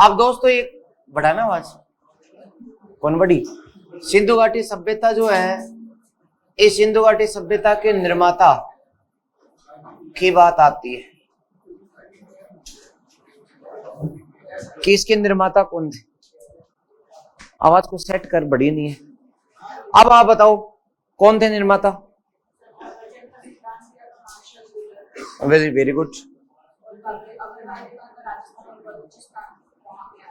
अब दोस्तों एक बढ़ाना आवाज कौन बड़ी सिंधु घाटी सभ्यता जो है, इस सिंधु घाटी सभ्यता के निर्माता की बात आती है कि इसके निर्माता कौन थे। आवाज को सेट कर, बड़ी नहीं है। अब आप बताओ कौन थे निर्माता। वेरी वेरी गुड,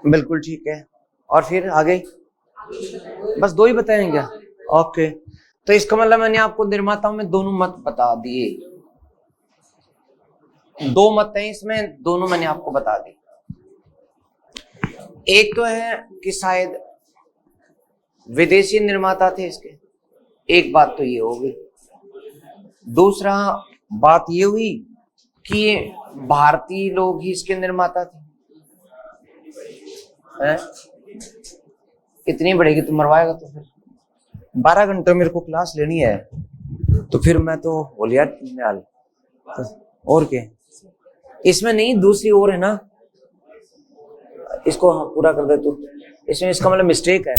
बिल्कुल ठीक है। और फिर आगे बस दो ही बताएंगे क्या? ओके, तो इसका मतलब मैंने आपको निर्माताओं में दोनों मत बता दिए। दो मत हैं इसमें, दोनों मैंने आपको बता दिए। एक तो है कि शायद विदेशी निर्माता थे इसके, एक बात तो ये हो गई। दूसरा बात ये हुई कि भारतीय लोग ही इसके निर्माता थे। हैं? इतनी बढ़ेगी तो मरवाएगा तो फिर 12 घंटे मेरे को क्लास लेनी है, तो फिर मैं तो होलिया निकाल और क्या इसमें नहीं, दूसरी ओर है ना, इसको पूरा कर दे तू। इसमें इसका मतलब मिस्टेक है।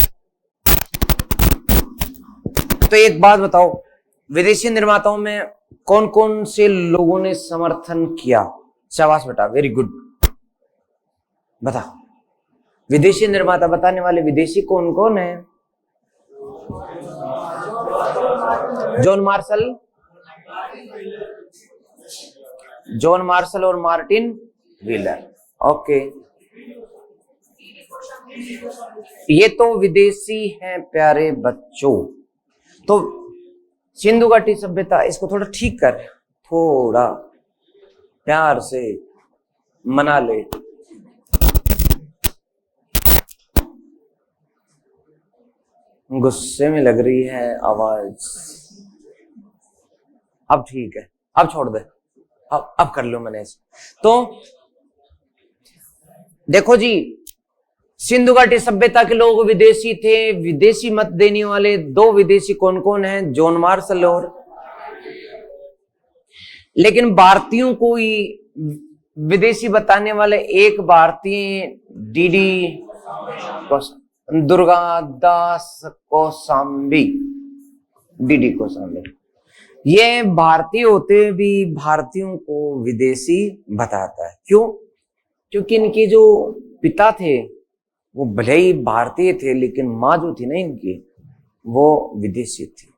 तो एक बात बताओ, विदेशी निर्माताओं में कौन कौन से लोगों ने समर्थन किया? शाबाश बेटा, वेरी गुड। बता, विदेशी निर्माता बताने वाले विदेशी कौन कौन है? जॉन मार्शल और मार्टिन व्हीलर। ओके, ये तो विदेशी हैं प्यारे बच्चों। तो सिंधु घाटी सभ्यता, इसको थोड़ा ठीक कर, थोड़ा प्यार से मना ले। गुस्से में लग रही है आवाज। अब ठीक है, अब छोड़ दे, अब कर लो मैंने। तो देखो जी, सिंधु घाटी सभ्यता के लोग विदेशी थे। विदेशी मत देने वाले दो विदेशी कौन कौन हैं? जॉन मार्शल और, लेकिन भारतीयों को ही विदेशी बताने वाले एक भारतीय डीडी दुर्गादास कोसाम्बी, डीडी कोसाम्बी। ये भारतीय होते भी भारतीयों को विदेशी बताता है। क्यों? क्योंकि इनके जो पिता थे वो भले ही भारतीय थे, लेकिन माँ जो थी ना इनकी, वो विदेशी थी।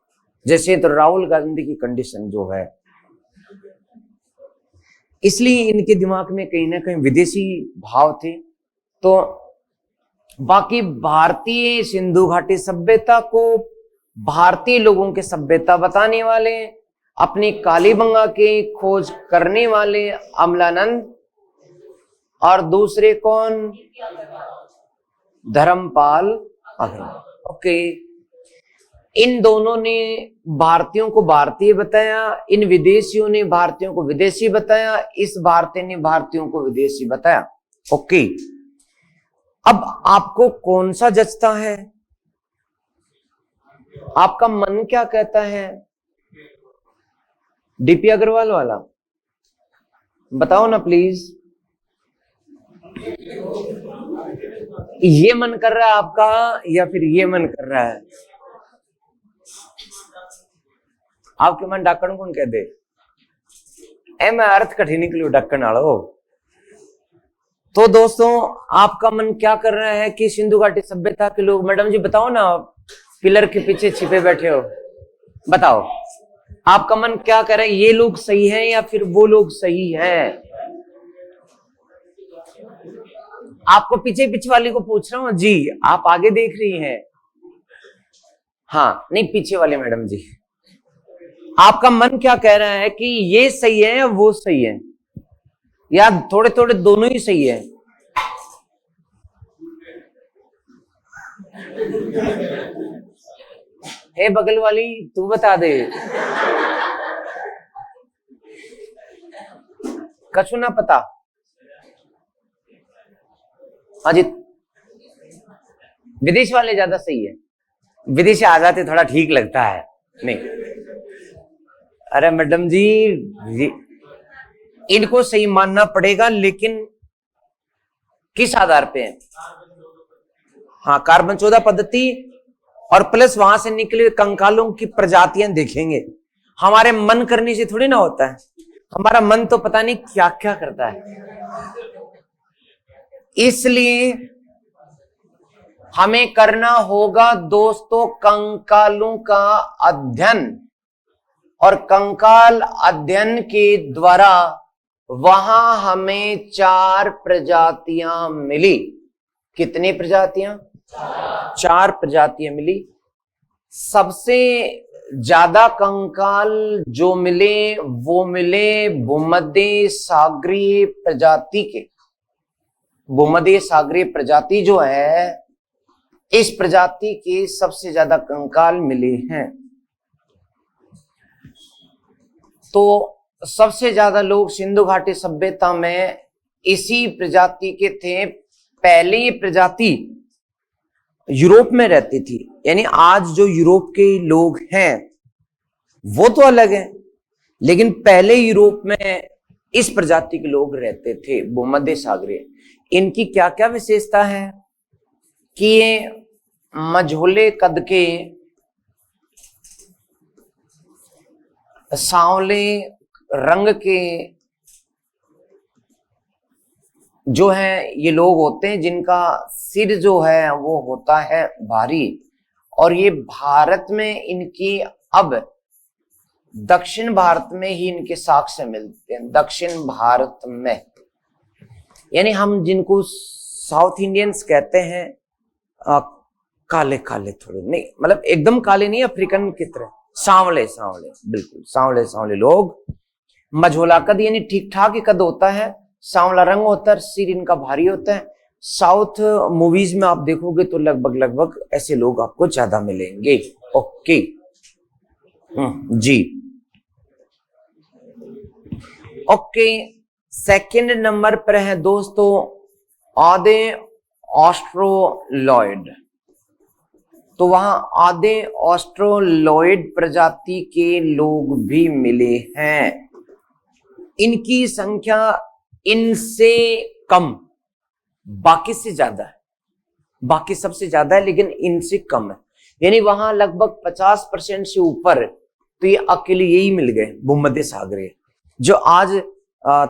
जैसे तो राहुल गांधी की कंडीशन जो है, इसलिए इनके दिमाग में कहीं ना कहीं विदेशी भाव थे। तो बाकी भारतीय सिंधु घाटी सभ्यता को भारतीय लोगों के सभ्यता बताने वाले, अपनी कालीबंगा की खोज करने वाले अमलानंद, और दूसरे कौन? धर्मपाल अग्रवाल। ओके, इन दोनों ने भारतीयों को भारतीय बताया, इन विदेशियों ने भारतीयों को विदेशी बताया, इस भारतीय ने भारतीयों को विदेशी बताया। ओके, अब आपको कौन सा जचता है? आपका मन क्या कहता है? डीपी अग्रवाल वाला बताओ ना प्लीज। ये मन कर रहा है आपका या फिर ये मन कर रहा है? आपके मन डाकण कौन कहते? ए मैं अर्थ कठिन निकलू ढक्कन आलो। तो दोस्तों, आपका मन क्या कर रहा है कि सिंधु घाटी सभ्यता के लोग, मैडम जी बताओ ना, पिलर के पीछे छिपे बैठे हो, बताओ आपका मन क्या कर रहा है? ये लोग सही हैं या फिर वो लोग सही हैं? आपको पीछे पीछे वाली को पूछ रहा हूं जी, आप आगे देख रही हैं? हाँ, नहीं पीछे वाले मैडम जी, आपका मन क्या कह रहा है कि ये सही है या वो सही है, या थोड़े थोड़े दोनों ही सही है? हे बगल वाली, तू बता दे। कछु ना पता। हाँ जी, विदेश वाले ज्यादा सही है। विदेशी आ जाते थोड़ा ठीक लगता है। नहीं, अरे मैडम जी, इनको सही मानना पड़ेगा, लेकिन किस आधार पे है? हाँ, कार्बन 14 पद्धति और प्लस वहां से निकले कंकालों की प्रजातियां देखेंगे। हमारे मन करने से थोड़ी ना होता है, हमारा मन तो पता नहीं क्या क्या करता है। इसलिए हमें करना होगा दोस्तों कंकालों का अध्ययन, और कंकाल अध्ययन के द्वारा वहां हमें 4 प्रजातियां मिली। कितनी प्रजातियां? 4 प्रजातियां मिली। सबसे ज्यादा कंकाल जो मिले वो मिले भूमध्य सागरीय प्रजाति के। भूमध्य सागरीय प्रजाति जो है, इस प्रजाति के सबसे ज्यादा कंकाल मिले हैं। तो सबसे ज्यादा लोग सिंधु घाटी सभ्यता में इसी प्रजाति के थे। पहले ये प्रजाति यूरोप में रहती थी, यानी आज जो यूरोप के लोग हैं वो तो अलग है, लेकिन पहले यूरोप में इस प्रजाति के लोग रहते थे, भूमध्य सागरीय। इनकी क्या क्या विशेषता है कि ये मझोले कद के, सांवले रंग के जो है ये लोग होते हैं, जिनका सिर जो है वो होता है भारी। और ये भारत में इनकी अब दक्षिण भारत में ही इनके साक्ष्य मिलते हैं, दक्षिण भारत में। यानी हम जिनको साउथ इंडियंस कहते हैं, काले काले थोड़े नहीं, मतलब एकदम काले नहीं, अफ्रीकन की तरह सांवले सांवले, बिल्कुल सांवले सांवले लोग। मझोला कद यानी ठीक ठाक ही कद होता है, सांवला रंग होता है, सिर इनका भारी होता है। साउथ मूवीज में आप देखोगे तो लगभग लगभग ऐसे लोग आपको ज्यादा मिलेंगे। ओके जी, ओके। सेकंड नंबर पर है दोस्तों आधे ऑस्ट्रोलॉइड। तो वहां आधे ऑस्ट्रोलॉइड प्रजाति के लोग भी मिले हैं। इनकी संख्या इनसे कम, बाकी से ज्यादा है, बाकी सबसे ज्यादा है लेकिन इनसे कम है। यानी वहां लगभग 50% से ऊपर तो ये अकेले यही मिल गए भूमध्य सागरीय, जो आज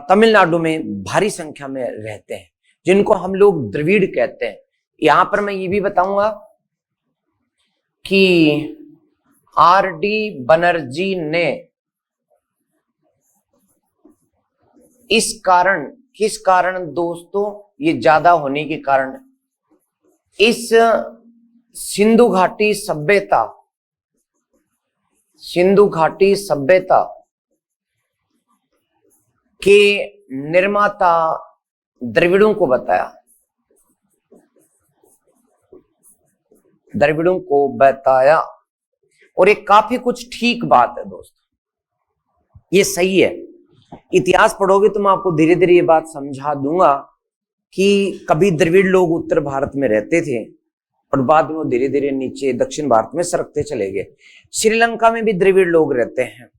तमिलनाडु में भारी संख्या में रहते हैं, जिनको हम लोग द्रविड़ कहते हैं। यहां पर मैं ये भी बताऊंगा कि आर.डी. बनर्जी ने इस कारण, किस कारण दोस्तों, ये ज्यादा होने के कारण, इस सिंधु घाटी सभ्यता, सिंधु घाटी सभ्यता के निर्माता द्रविड़ों को बताया, द्रविड़ों को बताया। और ये काफी कुछ ठीक बात है दोस्तों, ये सही है। इतिहास पढ़ोगे तो मैं आपको धीरे धीरे ये बात समझा दूंगा कि कभी द्रविड़ लोग उत्तर भारत में रहते थे और बाद में वो धीरे धीरे नीचे दक्षिण भारत में सरकते चले गए। श्रीलंका में भी द्रविड़ लोग रहते हैं।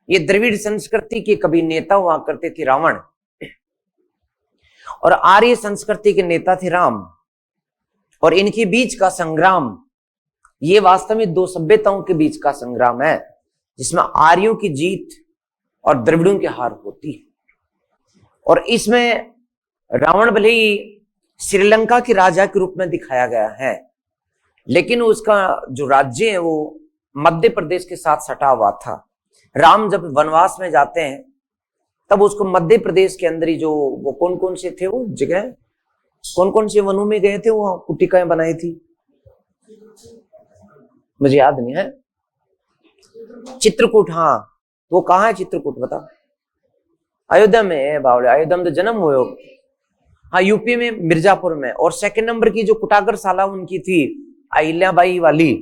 ये द्रविड़ संस्कृति के कभी नेता हुआ करते थे रावण, और आर्य संस्कृति के नेता थे राम। और इनके बीच का संग्राम, ये वास्तव में 2 सभ्यताओं के बीच का संग्राम है, जिसमें आर्यों की जीत और द्रविड़ों की हार होती है। और इसमें रावण भले ही श्रीलंका के राजा के रूप में दिखाया गया है, लेकिन उसका जो राज्य है वो मध्य प्रदेश के साथ सटा हुआ था। राम जब वनवास में जाते हैं तब उसको मध्य प्रदेश के अंदर ही जो वो कौन कौन से थे वो जगह, कौन कौन से वनों में गए थे, वो कुटिकाएं बनाई थी, मुझे याद नहीं है। चित्रकूट, हाँ, वो कहाँ है चित्रकूट बता? अयोध्या में है बावड़े, अयोध्या में तो जन्म हुए हो। हाँ, यूपी में मिर्जापुर में। और सेकंड नंबर की जो कुटागर साला उनकी थी अहिल्याबाई वाली,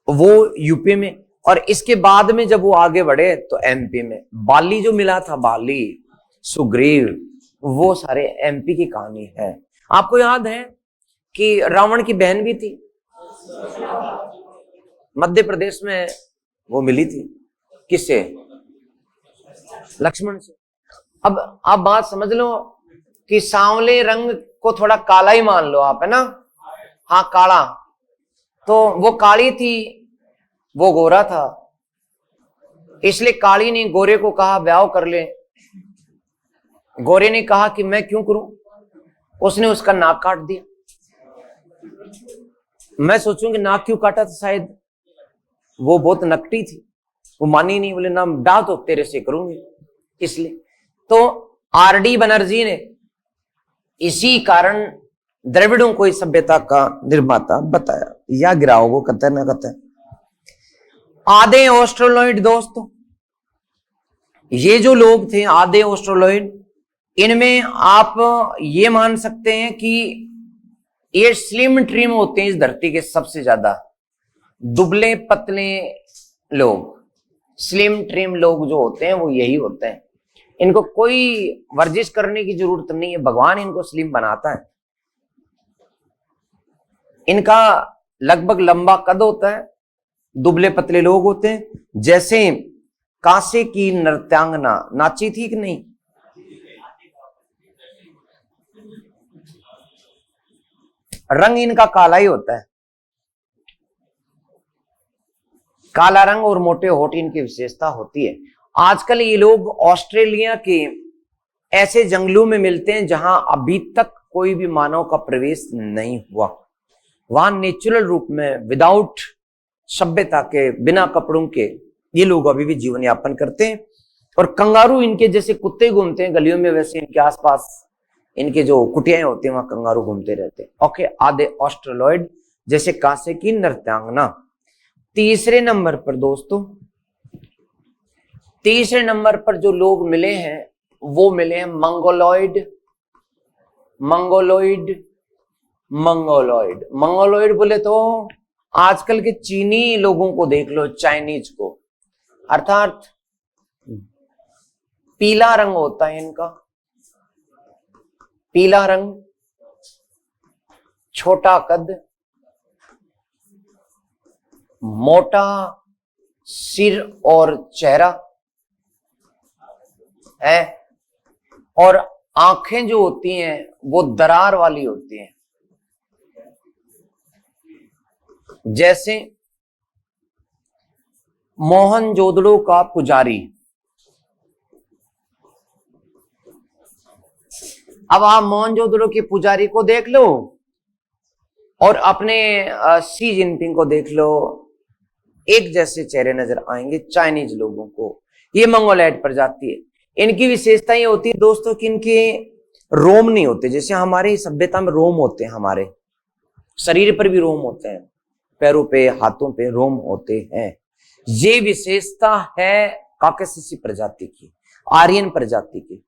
वो यूपी में। और इसके बाद में जब वो आगे बढ़े तो एमपी में बाली जो मिला था, बाली, सुग्रीव, वो सारे एमपी की कहानी है। आपको याद है कि रावण की बहन भी थी, मध्य प्रदेश में वो मिली थी, किससे? लक्ष्मण से। अब आप बात समझ लो कि सांवले रंग को थोड़ा काला ही मान लो आप, है ना, हाँ काला, तो वो काली थी, वो गोरा था, इसलिए काली ने गोरे को कहा ब्याह कर ले। गोरे ने कहा कि मैं क्यों करूं, उसने उसका नाक काट दिया। मैं सोचूं कि नाक क्यों काटा था, शायद वो बहुत नकटी थी, वो मानी नहीं, बोले ना ब्याह तो तेरे से करूंगी। इसलिए तो आरडी बनर्जी ने इसी कारण द्रविड़ों को इस सभ्यता का निर्माता बताया, या गिराओ को कहते ना कहते। आधे ऑस्ट्रेलॉइड दोस्तों, ये जो लोग थे आधे ऑस्ट्रेलॉइड, इनमें आप ये मान सकते हैं कि ये स्लिम ट्रिम होते हैं इस धरती के सबसे ज्यादा, दुबले पतले लोग, स्लिम ट्रिम लोग जो होते हैं वो यही होते हैं। इनको कोई वर्जिश करने की जरूरत नहीं है, भगवान इनको स्लिम बनाता है। इनका लगभग लंबा कद होता है, दुबले पतले लोग होते हैं। जैसे कांसे की नृत्यांगना नाची थी कि नहीं, रंग इनका काला ही होता है, काला रंग और मोटे होठ इनकी विशेषता होती है। आजकल ये लोग ऑस्ट्रेलिया के ऐसे जंगलों में मिलते हैं जहां अभी तक कोई भी मानव का प्रवेश नहीं हुआ, वहां नेचुरल रूप में विदाउट सभ्यता के, बिना कपड़ों के ये लोग अभी भी जीवन यापन करते हैं। और कंगारू इनके जैसे कुत्ते घूमते हैं गलियों में, वैसे इनके आसपास इनके जो कुटियाएं होती हैं वहां कंगारू घूमते रहते हैं। ओके, आधे ऑस्ट्रेलॉइड जैसे कांसे की नृत्यांगना। तीसरे नंबर पर दोस्तों, तीसरे नंबर पर जो लोग मिले हैं वो मिले हैं मंगोलॉइड। मंगोलॉइड मंगोलॉइड मंगोलॉइड बोले तो आजकल के चीनी लोगों को देख लो, चाइनीज को, अर्थात पीला रंग होता है इनका, पीला रंग, छोटा कद, मोटा सिर और चेहरा है, और आंखें जो होती हैं वो दरार वाली होती हैं, जैसे मोहनजोदड़ो का पुजारी। अब आप मोहनजोदड़ो के पुजारी को देख लो और अपने शी जिनपिंग को देख लो, एक जैसे चेहरे नजर आएंगे चाइनीज लोगों को। ये मंगोलॉइड प्रजाति है। इनकी विशेषता ये होती है दोस्तों कि इनके रोम नहीं होते, जैसे हमारी सभ्यता में रोम होते हैं, हमारे शरीर पर भी रोम होते हैं, पैरों पे हाथों पे रोम होते हैं। ये विशेषता है काकेशसी प्रजाति की, आर्यन प्रजाति की।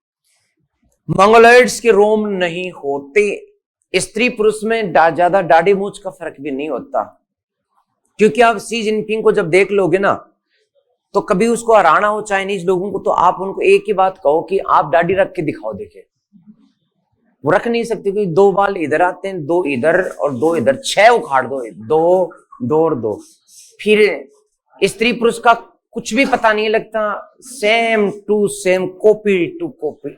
मंगोलॉइड्स के रोम नहीं होते। स्त्री पुरुष में ज्यादा दाढ़ी मूंछ का फर्क भी नहीं होता, क्योंकि आप शी जिनपिंग को जब देख लोगे ना, तो कभी उसको हराना हो चाइनीज लोगों को तो आप उनको एक ही बात कहो कि आप दाढ़ी रख के दिखाओ, देखे वो रख नहीं सकते, क्योंकि दो बाल इधर आते हैं, दो इधर और दो इधर, 6 उखाड़ दो, दो दो और दो, फिर स्त्री पुरुष का कुछ भी पता नहीं लगता, same to same, copy to copy.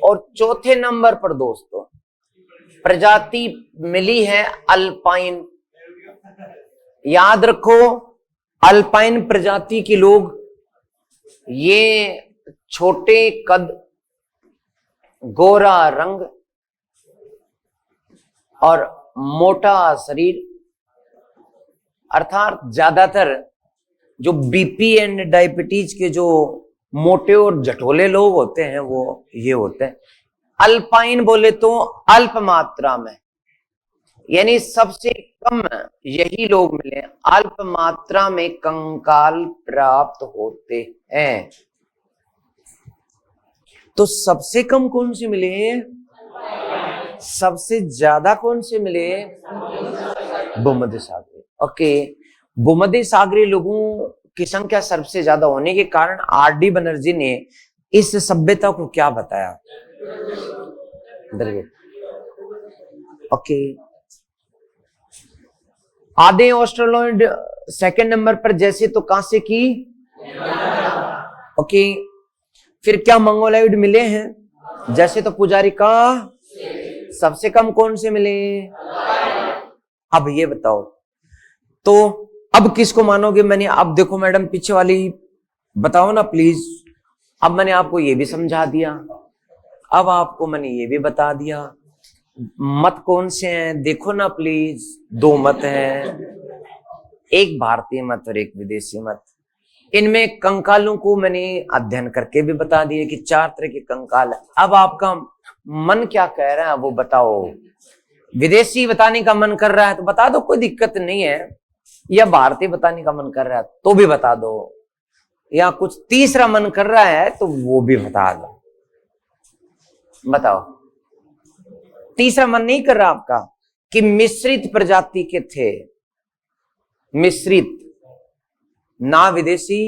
और चौथे नंबर पर दोस्तों प्रजाति मिली है अल्पाइन। याद रखो, अल्पाइन प्रजाति के लोग ये छोटे कद, गोरा रंग और मोटा शरीर, अर्थात ज्यादातर जो बीपी एंड डायबिटीज के जो मोटे और झटोले लोग होते हैं वो ये होते हैं। अल्पाइन बोले तो अल्प मात्रा में, यानी सबसे कम यही लोग मिले, अल्प मात्रा में कंकाल प्राप्त होते हैं। तो सबसे कम कौन से मिले, सबसे ज्यादा कौन से मिले, भूमध्य सागरी। ओके, भूमध्य सागरी लोगों की संख्या सबसे ज्यादा होने के कारण आरडी बनर्जी ने इस सभ्यता को क्या बताया, ओके। आधे ऑस्ट्रेलॉइड सेकंड नंबर पर जैसे तो कांसे की, ओके। फिर क्या मंगोलॉइड मिले हैं? जैसे तो पुजारी का सबसे कम कौन से मिले? अब ये बताओ, तो अब किसको मानोगे? मैंने अब देखो मैडम पीछे वाली बताओ ना प्लीज। अब मैंने आपको ये भी समझा दिया, अब आपको मैंने ये भी बता दिया। मत कौन से हैं देखो ना प्लीज। दो मत हैं, एक भारतीय मत और एक विदेशी मत। इनमें कंकालों को मैंने अध्ययन करके भी बता दिया कि 4 तरह के कंकाल है। अब आपका मन क्या कह रहा है वो बताओ। विदेशी बताने का मन कर रहा है तो बता दो, कोई दिक्कत नहीं है। या भारतीय बताने का मन कर रहा है तो भी बता दो, या कुछ तीसरा मन कर रहा है तो वो भी बता दो। बताओ, तीसरा मन नहीं कर रहा आपका कि मिश्रित प्रजाति के थे? मिश्रित, ना विदेशी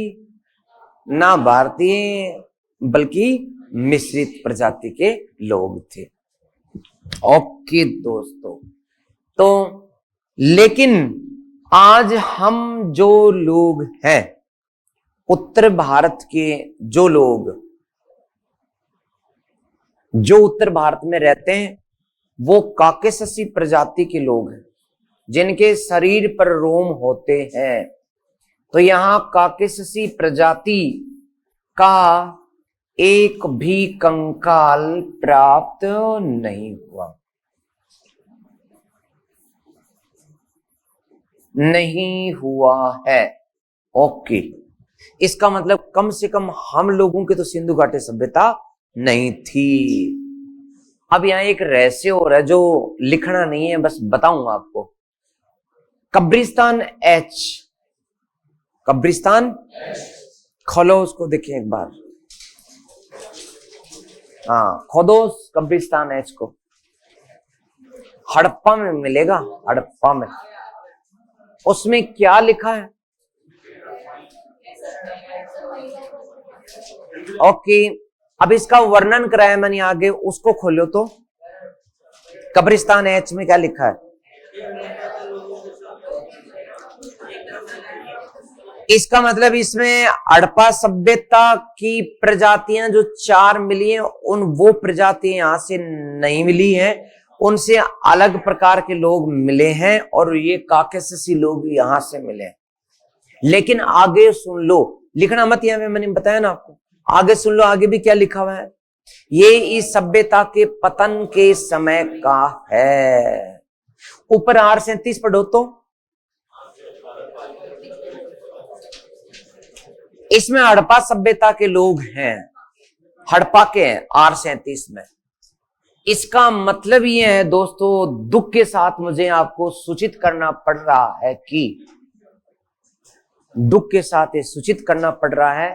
ना भारतीय, बल्कि मिश्रित प्रजाति के लोग थे। ओके दोस्तों, तो लेकिन आज हम जो लोग हैं, उत्तर भारत के जो लोग जो उत्तर भारत में रहते हैं, वो काकेशसी प्रजाति के लोग हैं जिनके शरीर पर रोम होते हैं। तो यहां काकेशसी प्रजाति का एक भी कंकाल प्राप्त नहीं हुआ, नहीं हुआ है। ओके, इसका मतलब कम से कम हम लोगों की तो सिंधु घाटी सभ्यता नहीं थी। अब यहां एक रहस्य हो रहा है जो लिखना नहीं है, बस बताऊंगा आपको। कब्रिस्तान एच, कब्रिस्तान खोलो उसको, देखिए एक बार। हाँ, खोदो कब्रिस्तान एच को, हड़प्पा में मिलेगा। हड़प्पा में उसमें क्या लिखा है? ओके, अब इसका वर्णन कराया मैंने आगे, उसको खोलो तो कब्रिस्तान एच में क्या लिखा है? इसका मतलब इसमें हड़प्पा सभ्यता की प्रजातियां जो 4 मिली हैं, उन वो प्रजातियां यहां से नहीं मिली हैं, उनसे अलग प्रकार के लोग मिले हैं, और ये काकेशसी लोग यहां से मिले हैं। लेकिन आगे सुन लो, लिखना मत, यहां मैंने बताया ना आपको। आगे सुन लो, आगे भी क्या लिखा हुआ है? ये इस सभ्यता के पतन के समय का है। ऊपर R37 पढ़ो तो, इसमें हड़प्पा सभ्यता के लोग हैं, हड़प्पा के हैं R37 में। इसका मतलब ये है दोस्तों, दुख के साथ मुझे आपको सूचित करना पड़ रहा है कि, दुख के साथ ये सूचित करना पड़ रहा है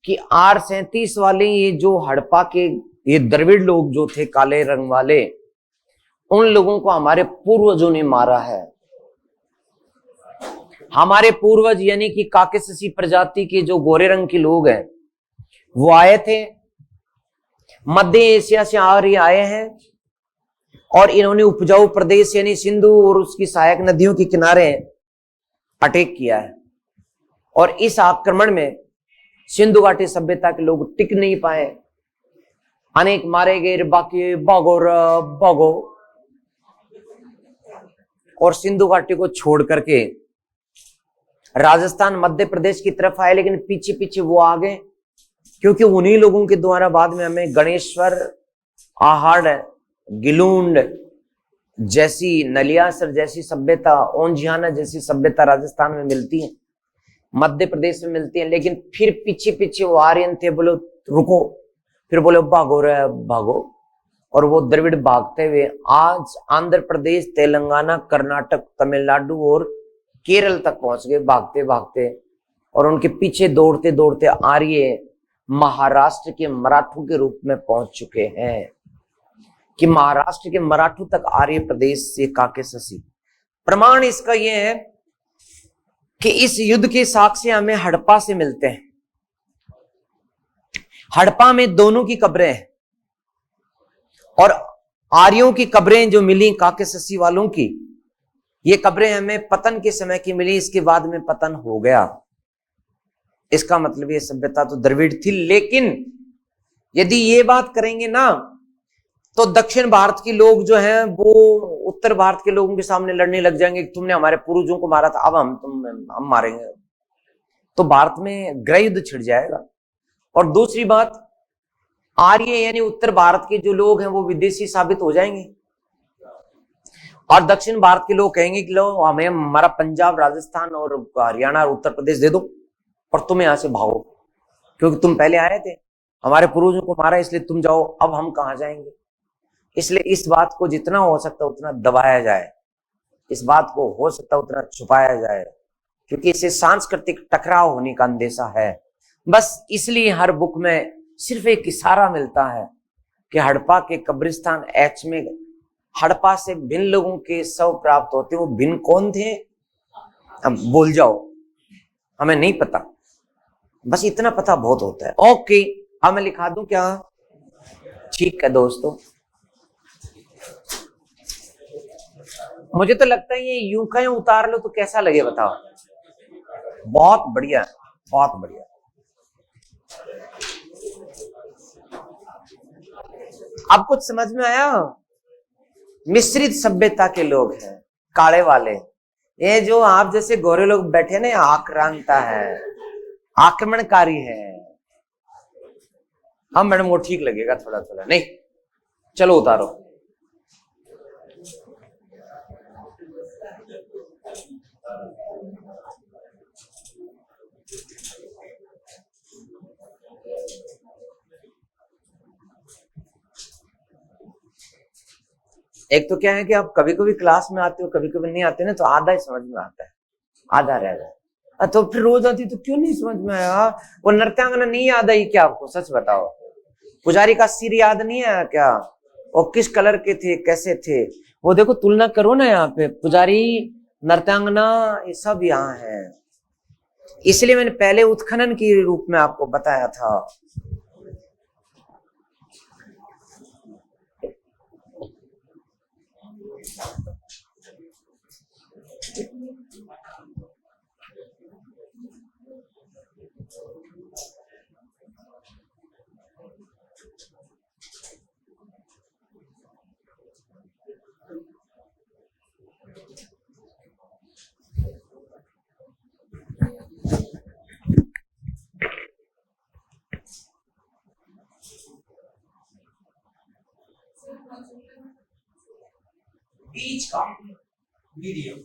कि R37 वाले, ये जो हड़प्पा के ये द्रविड़ लोग जो थे काले रंग वाले, उन लोगों को हमारे पूर्वजों ने मारा है। हमारे पूर्वज यानी कि काकेशसी प्रजाति के जो गोरे रंग के लोग हैं, वो आए थे मध्य एशिया से, आए हैं, और इन्होंने उपजाऊ प्रदेश यानी सिंधु और उसकी सहायक नदियों के किनारे अटैक किया है। और इस आक्रमण में सिंधु घाटी सभ्यता के लोग टिक नहीं पाए, अनेक मारे गए, बाकी भागो, और सिंधु घाटी को छोड़ करके राजस्थान मध्य प्रदेश की तरफ आए। लेकिन पीछे पीछे वो आ गए, क्योंकि उन्हीं लोगों के द्वारा बाद में हमें गणेश्वर, आहड़, गिलूंड जैसी, नलियासर जैसी सभ्यता, ओंजियाना जैसी सभ्यता राजस्थान में मिलती है, मध्य प्रदेश में मिलती है। लेकिन फिर पीछे पीछे वो आर्यन थे, बोलो रुको, फिर बोले भागो रे भागो, और वो द्रविड़ भागते हुए आज आंध्र प्रदेश, तेलंगाना, कर्नाटक, तमिलनाडु और केरल तक पहुंच गए भागते भागते। और उनके पीछे दौड़ते दौड़ते आर्य महाराष्ट्र के मराठों के रूप में पहुंच चुके हैं, कि महाराष्ट्र के मराठों तक आर्य प्रदेश से काकेशसी। प्रमाण इसका यह है कि इस युद्ध के साक्ष्य हमें हड़प्पा से मिलते हैं। हड़प्पा में दोनों की कब्रें हैं, और आर्यों की कब्रें जो मिली काकेशसी वालों की, ये कब्रें हमें पतन के समय की मिली, इसके बाद में पतन हो गया। इसका मतलब ये सभ्यता तो द्रविड़ थी, लेकिन यदि ये बात करेंगे ना तो दक्षिण भारत के लोग जो हैं वो उत्तर भारत के लोगों के सामने लड़ने लग जाएंगे कि तुमने हमारे पूर्वजों को मारा था, अब हम मारेंगे। तो भारत में गृह युद्ध छिड़ जाएगा। और दूसरी बात, आर्य यानी उत्तर भारत के जो लोग हैं वो विदेशी साबित हो जाएंगे और दक्षिण भारत के लोग कहेंगे कि लो हमें हमारा पंजाब, राजस्थान और हरियाणा और उत्तर प्रदेश दे दो और तुम यहां से भागो, क्योंकि तुम पहले आए थे, हमारे पूर्वजों को मारा इसलिए तुम जाओ, अब हम कहां जाएंगे। इसलिए इस बात को जितना हो सकता उतना दबाया जाए, इस बात को हो सकता उतना छुपाया जाए, क्योंकि इससे सांस्कृतिक टकराव होने का अंदेशा है। बस इसलिए हर बुक में सिर्फ एक इशारा मिलता है कि हड़प्पा के कब्रिस्तान एच में हड़प्पा से भिन्न लोगों के शव प्राप्त होते। वो भिन्न कौन थे अब बोल जाओ, हमें नहीं पता, बस इतना पता बहुत होता है। ओके, अब मैं लिखा दूं क्या? ठीक है दोस्तों, मुझे तो लगता है ये यूं का यूं उतार लो तो कैसा लगे बताओ। बहुत बढ़िया, बहुत बढ़िया। अब कुछ समझ में आया? मिश्रित सभ्यता के लोग हैं, काले वाले, ये जो आप जैसे गोरे लोग बैठे ना, आक्रांता है, आक्रमणकारी है। हाँ मैडम, वो ठीक लगेगा थोड़ा थोड़ा, नहीं चलो उतारो। एक तो क्या है कि आप कभी कभी क्लास में आते हो, कभी कभी नहीं आते ना, तो आधा ही समझ में आता है, आधा रह जाए। तो फिर रोज आती तो क्यों नहीं समझ में आया? वो नृत्यांगना नहीं याद आई क्या आपको? सच बताओ, पुजारी का सिर याद नहीं आया क्या? वो किस कलर के थे, कैसे थे? वो देखो, तुलना करो ना, यहाँ पे पुजारी, नृत्यांगना, ये सब यहाँ है। इसलिए मैंने पहले उत्खनन के रूप में आपको बताया था। बीच का वीडियो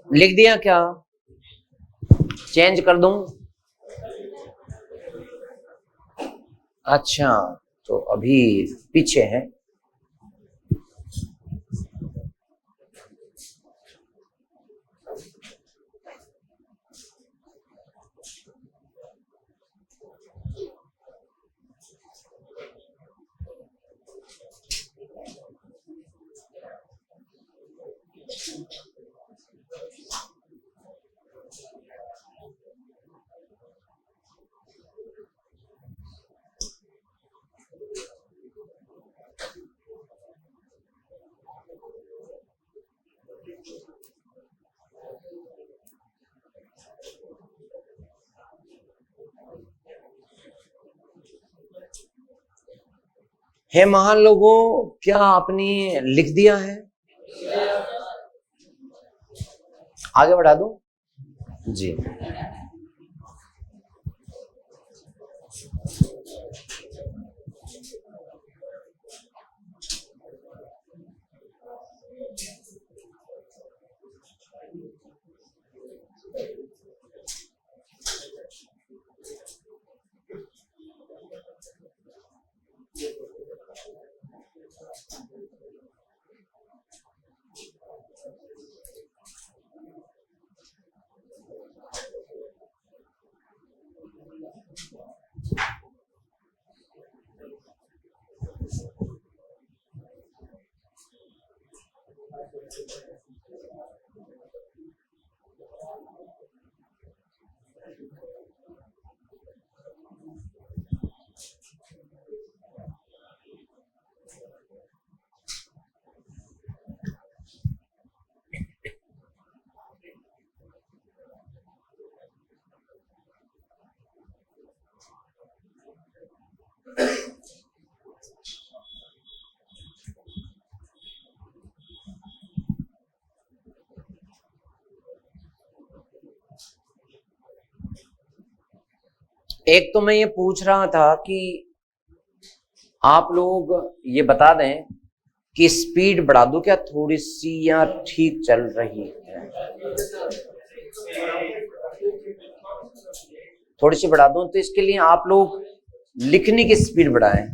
लिख दिया क्या? चेंज कर दूं? अच्छा, तो अभी पीछे है। हे महान लोगों, क्या आपने लिख दिया है? आगे बढ़ा दूं? जी। एक तो मैं ये पूछ रहा था कि आप लोग ये बता दें कि स्पीड बढ़ा दूं क्या थोड़ी सी, या ठीक चल रही है? थोड़ी सी बढ़ा दूं, तो इसके लिए आप लोग लिखने की स्पीड बढ़ाएं।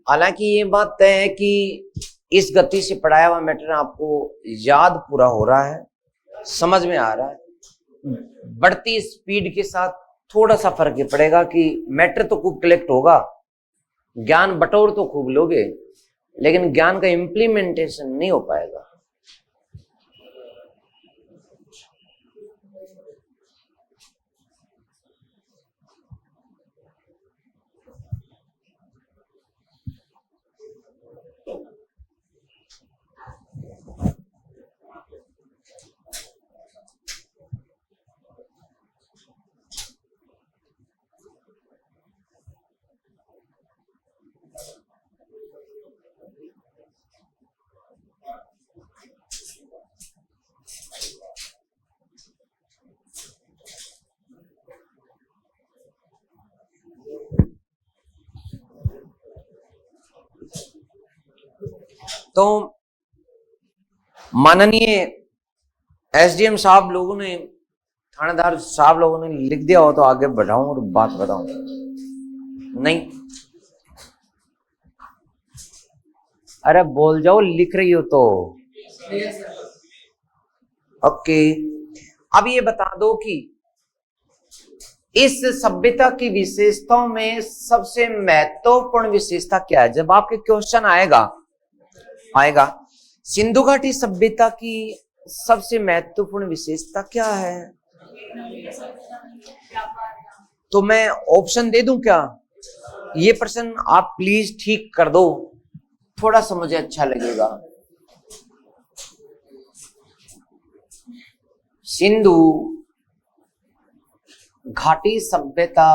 हालांकि ये बात तय है कि इस गति से पढ़ाया हुआ मैटर आपको याद पूरा हो रहा है, समझ में आ रहा है। बढ़ती स्पीड के साथ थोड़ा सा फर्क ही पड़ेगा कि मैटर तो खूब कलेक्ट होगा, ज्ञान बटोर तो खूब लोगे, लेकिन ज्ञान का इम्प्लीमेंटेशन नहीं हो पाएगा। तो माननीय एसडीएम साहब लोगों ने, थानेदार साहब लोगों ने लिख दिया हो तो आगे बढ़ाऊं और बात बताऊं? नहीं? अरे बोल जाओ, लिख रही हो तो। ओके, अब ये बता दो कि इस सभ्यता की विशेषताओं में सबसे महत्वपूर्ण विशेषता क्या है? जब आपके क्वेश्चन आएगा सिंधु घाटी सभ्यता की सबसे महत्वपूर्ण विशेषता क्या है, तो मैं ऑप्शन दे दूं क्या? ये प्रश्न आप प्लीज ठीक कर दो, थोड़ा सा मुझे अच्छा लगेगा। सिंधु घाटी सभ्यता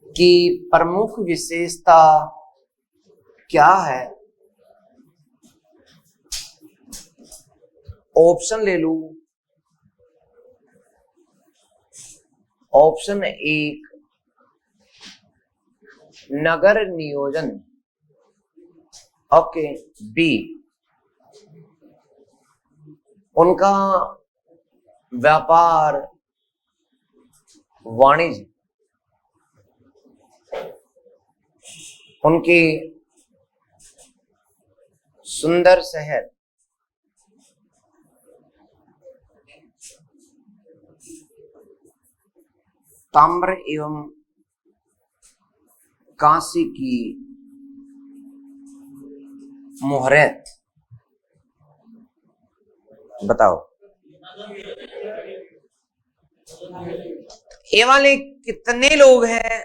की प्रमुख विशेषता क्या है? ऑप्शन ले लू। ऑप्शन 1 नगर नियोजन। ओके। बी, उनका व्यापार वाणिज्य, उनकी सुंदर शहर, ताम्र एवं कांसी की मुहूर्त। बताओ ये वाले कितने लोग हैं?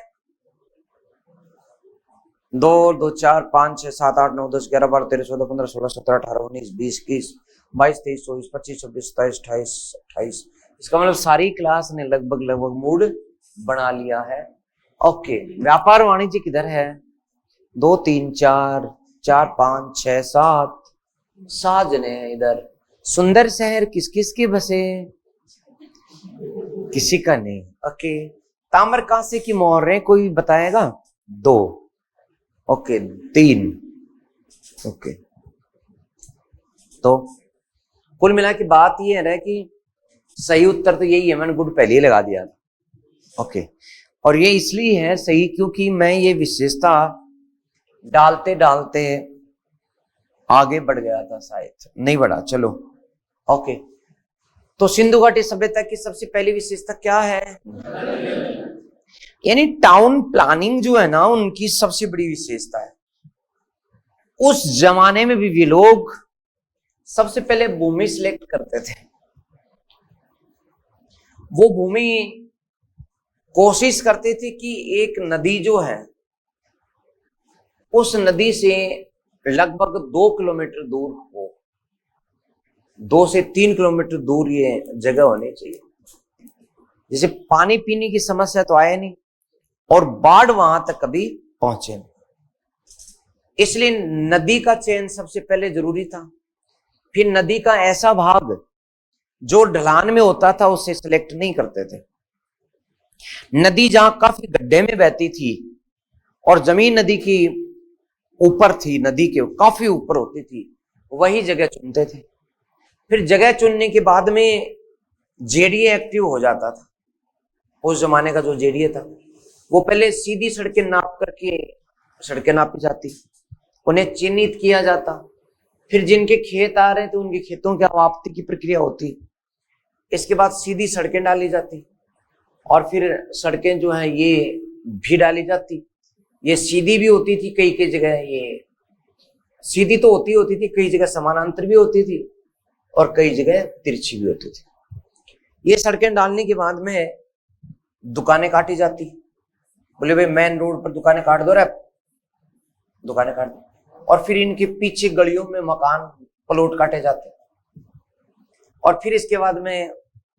2, 2, 4, 5, 6, 7, 8, 9, 10, 11, 12, 13, 14, 15, 16, 17, 18, 19, 20, 21, 22, 23, 24, 25, 26, 27, 28, 28। इसका मतलब सारी क्लास ने लगभग मूड बना लिया है। ओके, व्यापार वाणिज्य किधर है? 2, 3, 4, 4, 5, 6, 7 जने हैं इधर। सुंदर शहर किस किस के बसे? किसी का नहीं। ओके, ताम्र कांसे की मोहरें कोई बताएगा? 2। ओके, 3। ओके, तो कुल मिला के बात ये है ना कि सही उत्तर तो यही है, मैंने गुड पहले ही लगा दिया था। ओके, और ये इसलिए है सही क्योंकि मैं ये विशेषता डालते डालते आगे बढ़ गया था, शायद नहीं बढ़ा। चलो ओके, तो सिंधु घाटी सभ्यता की सबसे पहली विशेषता क्या है? यानी टाउन प्लानिंग जो है ना, उनकी सबसे बड़ी विशेषता है। उस जमाने में भी वे लोग सबसे पहले भूमि सिलेक्ट करते थे। वो भूमि कोशिश करते थे कि एक नदी जो है उस नदी से लगभग 2 किलोमीटर दूर हो, 2 से 3 किलोमीटर दूर ये जगह होनी चाहिए, जैसे पानी पीने की समस्या तो आए नहीं और बाढ़ वहां तक कभी पहुंचे नहीं। इसलिए नदी का चयन सबसे पहले जरूरी था। फिर नदी का ऐसा भाग जो ढलान में होता था उसे सिलेक्ट नहीं करते थे। नदी जहां काफी गड्ढे में बहती थी और जमीन नदी की ऊपर थी, नदी के काफी ऊपर होती थी, वही जगह चुनते थे। फिर जगह चुनने के बाद में जेडीए एक्टिव हो जाता था। उस जमाने का जो जेडीए था वो पहले सीधी सड़कें नाप करके सड़कें नापी जाती, उन्हें चिन्हित किया जाता। फिर जिनके खेत आ रहे थे उनके खेतों की अवाप्ति की प्रक्रिया होती। इसके बाद सीधी सड़कें डाली जाती और फिर सड़कें जो है ये भी डाली जाती। ये सीधी भी होती थी, कई कई जगह ये सीधी तो होती थी, कई जगह समानांतर भी होती थी और कई जगह तिरछी भी होती थी। ये सड़कें डालने के बाद में दुकानें काटी जाती। बोले भाई मेन रोड पर दुकानें काट दो, दुकानें काट दो। और फिर इनके पीछे गलियों में मकान प्लॉट काटे जाते और फिर इसके बाद में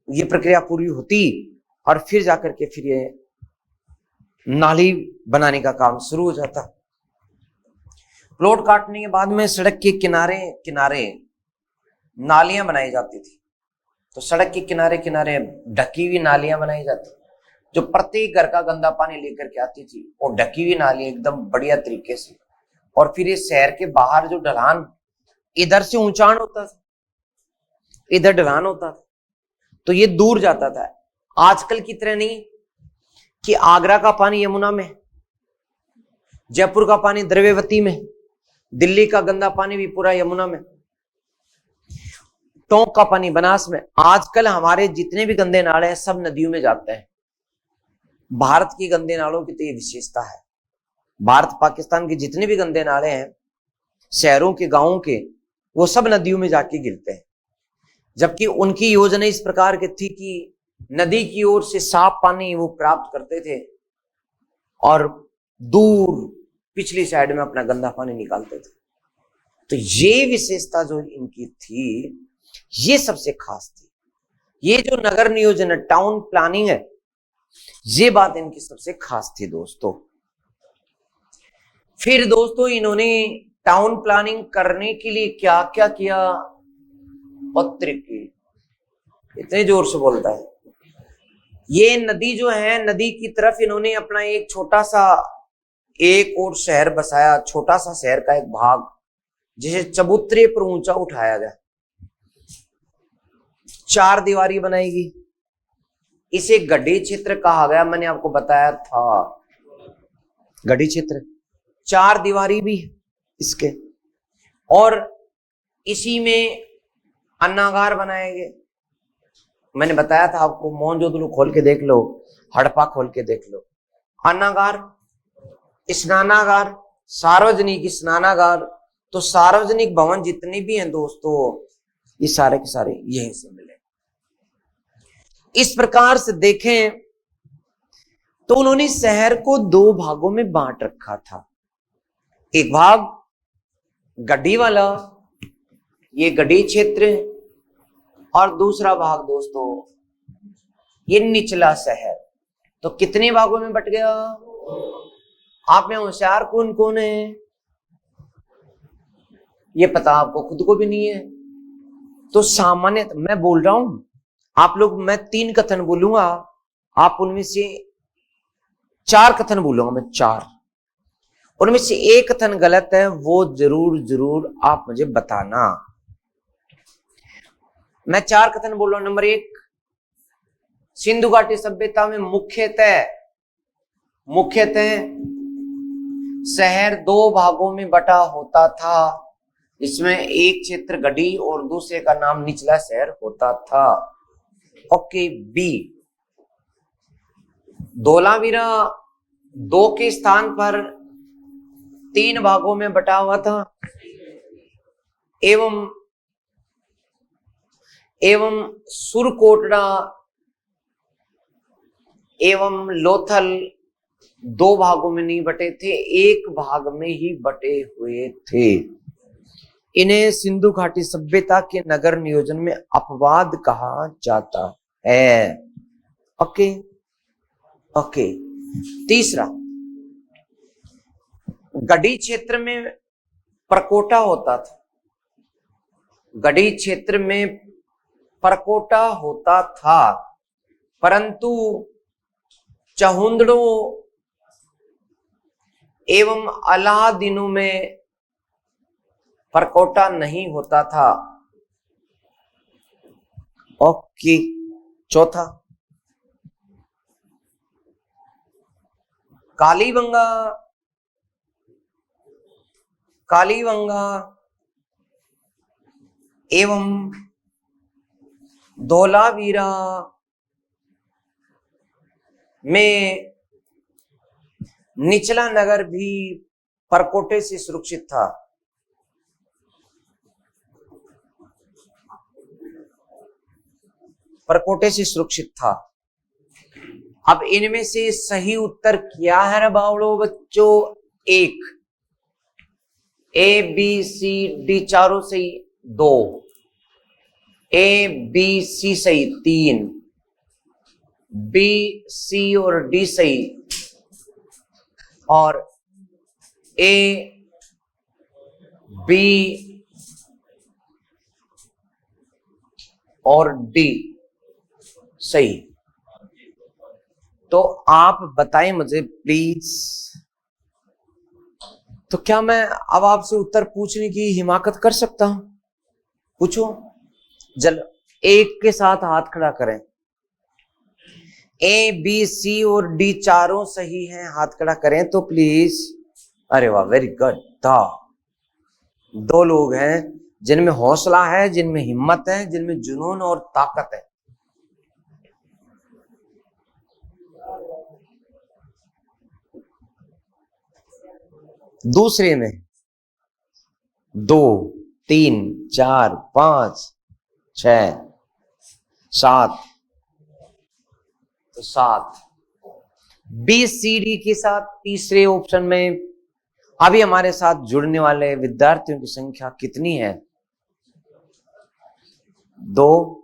ये प्रक्रिया पूरी होती और फिर जाकर के फिर ये नाली बनाने का काम शुरू हो जाता। प्लॉट काटने के बाद में सड़क के किनारे किनारे नालियां बनाई जाती थी। तो सड़क के किनारे किनारे ढकी हुई नालियां बनाई जाती, जो प्रत्येक घर का गंदा पानी लेकर के आती थी और ढकी हुई नाली एकदम बढ़िया तरीके से। और फिर ये शहर के बाहर जो ढलान, इधर से ऊंचान होता था, इधर ढलान होता था, तो ये दूर जाता था। आजकल की तरह नहीं कि आगरा का पानी यमुना में, जयपुर का पानी द्रव्यवती में, दिल्ली का गंदा पानी भी पूरा यमुना में, टोंक का पानी बनास में। आजकल हमारे जितने भी गंदे नाले हैं सब नदियों में जाते हैं। भारत की गंदे नालों की तो ये विशेषता है। भारत पाकिस्तान के जितने भी गंदे नाले हैं शहरों के, गांवों के, वो सब नदियों में जाके गिरते हैं। जबकि उनकी योजना इस प्रकार की थी कि नदी की ओर से साफ पानी वो प्राप्त करते थे और दूर पिछली साइड में अपना गंदा पानी निकालते थे। तो ये विशेषता जो इनकी थी ये सबसे खास थी। ये जो नगर नियोजन है, टाउन प्लानिंग है, ये बात इनकी सबसे खास थी दोस्तों। फिर दोस्तों इन्होंने टाउन प्लानिंग करने के लिए क्या क्या किया? पत्रिकी, इतने जोर से बोलता है। ये नदी जो है, नदी की तरफ इन्होंने अपना एक छोटा सा एक और शहर बसाया, छोटा सा शहर का एक भाग, जिसे चबूतरे पर ऊंचा उठाया गया, 4 दीवारी बनाएगी। इसे गढ़ी क्षेत्र कहा गया, मैंने आपको बताया था, गढ़ी क्षेत्र। 4 दीवारी भी है इसके, और इसी में अन्नागार बनाएंगे। मैंने बताया था आपको, मोहनजोदड़ो खोल के देख लो, हड़प्पा खोल के देख लो। अन्नागार, स्नानागार, सार्वजनिक स्नानागार, तो सार्वजनिक भवन जितने भी हैं दोस्तों, ये सारे के सारे यहीं से मिले। इस प्रकार से देखें तो उन्होंने शहर को 2 भागों में बांट रखा था। एक भाग गढ़ी वाला, ये गढ़ी क्षेत्र, और दूसरा भाग दोस्तों ये निचला शहर। तो कितने भागों में बट गया? आप में होशियार कौन कौन है? ये पता आपको खुद को भी नहीं है। तो सामान्य मैं बोल रहा हूं, आप लोग, मैं 3 कथन बोलूंगा, आप उनमें से 4 कथन बोलूंगा मैं, 4, उनमें से एक कथन गलत है, वो जरूर जरूर आप मुझे बताना। मैं 4 कथन बोल रहा हूं। नंबर 1, सिंधु घाटी सभ्यता में मुख्यतः शहर 2 भागों में बटा होता था, इसमें एक क्षेत्र गढ़ी और दूसरे का नाम निचला शहर होता था। ओके। बी, धोलावीरा 2 के स्थान पर 3 भागों में बटा हुआ था, एवं सुरकोटड़ा एवं लोथल 2 भागों में नहीं बटे थे, एक भाग में ही बटे हुए थे। इन्हें सिंधु घाटी सभ्यता के नगर नियोजन में अपवाद कहा जाता है। ओके। तीसरा, गढ़ी क्षेत्र में परकोटा होता था, गढ़ी क्षेत्र में परकोटा होता था, परंतु चहुंदड़ों एवं अलादीनों में परकोटा नहीं होता था। ओके। चौथा, कालीबंगा एवं धोलावीरा में निचला नगर भी परकोटे से सुरक्षित था। परकोटे से सुरक्षित था। अब इनमें से सही उत्तर क्या है रे बावड़ो बच्चों? 1, ए बी सी डी चारों सही, 2, ए बी सी सही, 3, बी सी और डी सही, और ए बी और डी सही। तो आप बताएं मुझे प्लीज। तो क्या मैं अब आपसे उत्तर पूछने की हिमाकत कर सकता हूं? पूछो। जल एक के साथ हाथ खड़ा करें। ए बी सी और डी चारों सही हैं, हाथ खड़ा करें तो प्लीज। अरे वाह, वेरी गुड। 2 लोग हैं जिनमें हौसला है, जिनमें हिम्मत है, जिनमें जुनून और ताकत है। दूसरे में 2, 3, 4, 5, 6, 7, तो 7 बी सी डी के साथ तीसरे ऑप्शन में अभी हमारे साथ जुड़ने वाले विद्यार्थियों की संख्या कितनी है? 2,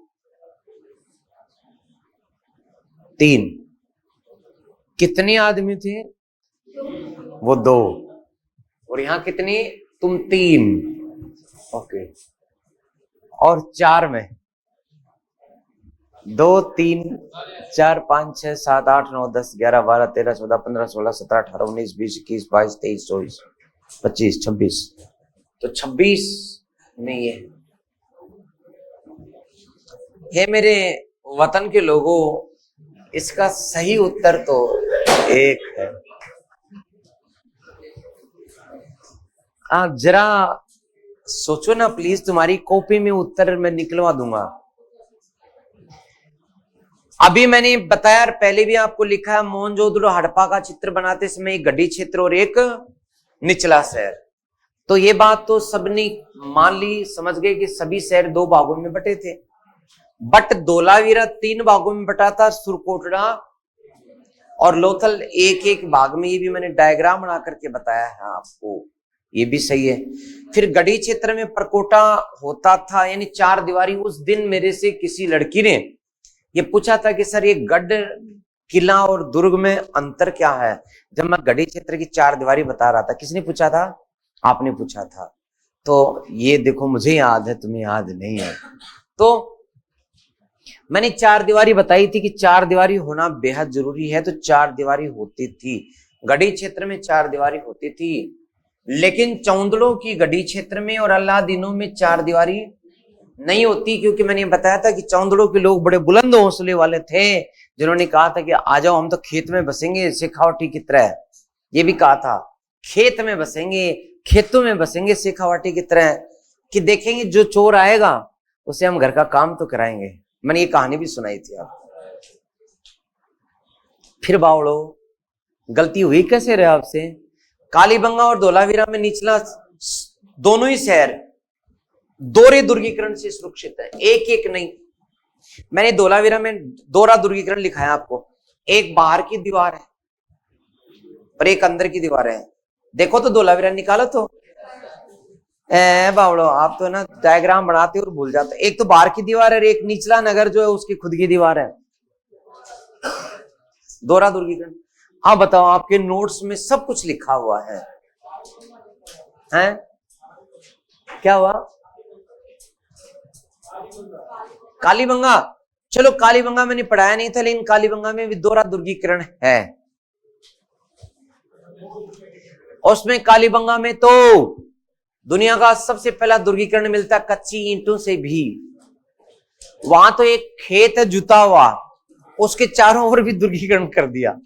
3। कितने आदमी थे? वो 2। और यहां कितनी? तुम 3। ओके। और 4 में दो, तीन, चार, पाँच, छह, सात, आठ, नौ, 10, 11, 12, 13, 14, 15, 16, 17, 18, 19, 20, 21, 22, 23, 24, 25, 26। तो 26 में ये मेरे वतन के लोगों, इसका सही उत्तर तो एक है। आप जरा सोचो ना प्लीज, तुम्हारी कॉपी में उत्तर मैं निकलवा दूंगा। अभी मैंने बताया, पहले भी आपको लिखा है, मोहनजोदड़ो हड़प्पा का चित्र बनाते समय एक गढ़ी क्षेत्र और एक निचला शहर। तो ये बात तो सबने मान ली, समझ गए कि सभी शहर दो भागों में बटे थे। बट धोलावीरा 3 भागों में बटा था, सुरकोटड़ा और लोथल एक एक भाग में। ये भी मैंने डायग्राम बना करके बताया है आपको, ये भी सही है। फिर गढ़ी क्षेत्र में परकोटा होता था, यानी 4 दीवारी। उस दिन मेरे से किसी लड़की ने ये पूछा था कि सर ये गढ़ किला और दुर्ग में अंतर क्या है, जब मैं गढ़ी क्षेत्र की 4 दीवारी बता रहा था। किसने पूछा था? आपने पूछा था। तो ये देखो, मुझे याद है, तुम्हें याद नहीं है। तो मैंने 4 दीवारी बताई थी कि 4 दीवारी होना बेहद जरूरी है। तो 4 दीवारी होती थी, गढ़ी क्षेत्र में 4 दीवारी होती थी। लेकिन चौंदड़ों की गढ़ी क्षेत्र में और अल्लादीनों में 4 दीवारी नहीं होती, क्योंकि मैंने बताया था कि चौंदड़ों के लोग बड़े बुलंद हौसले वाले थे, जिन्होंने कहा था कि आ जाओ, हम तो खेत में बसेंगे शेखावाटी की तरह। ये भी कहा था, खेत में बसेंगे, खेतों में बसेंगे शेखावाटी की तरह, कि देखेंगे जो चोर आएगा उसे हम घर का काम तो कराएंगे। मैंने ये कहानी भी सुनाई थी आपको। फिर बावड़ो, गलती हुई कैसे रहे आपसे? कालीबंगा और धोलावीरा में निचला दोनों ही शहर दोहरे दुर्गीकरण से सुरक्षित है, एक एक नहीं। मैंने धोलावीरा में दोहरा दुर्गीकरण लिखा है आपको, एक बाहर की दीवार है और एक अंदर की दीवार है। देखो तो धोलावीरा निकालो तो। बावड़ो, आप तो ना डायग्राम बनाते और भूल जाते। एक तो बाहर की दीवार है, एक निचला नगर जो है उसकी खुद की दीवार है। दोहरा दुर्गीकरण। हाँ बताओ, आपके नोट्स में सब कुछ लिखा हुआ है, हैं? क्या हुआ? कालीबंगा, चलो कालीबंगा मैंने पढ़ाया नहीं था, लेकिन कालीबंगा में भी दोहरा दुर्गीकरण है। उसमें कालीबंगा में तो दुनिया का सबसे पहला दुर्गीकरण मिलता है कच्ची ईंटों से भी। वहां तो एक खेत है जुता हुआ, उसके चारों ओर भी दुर्गीकरण कर दिया।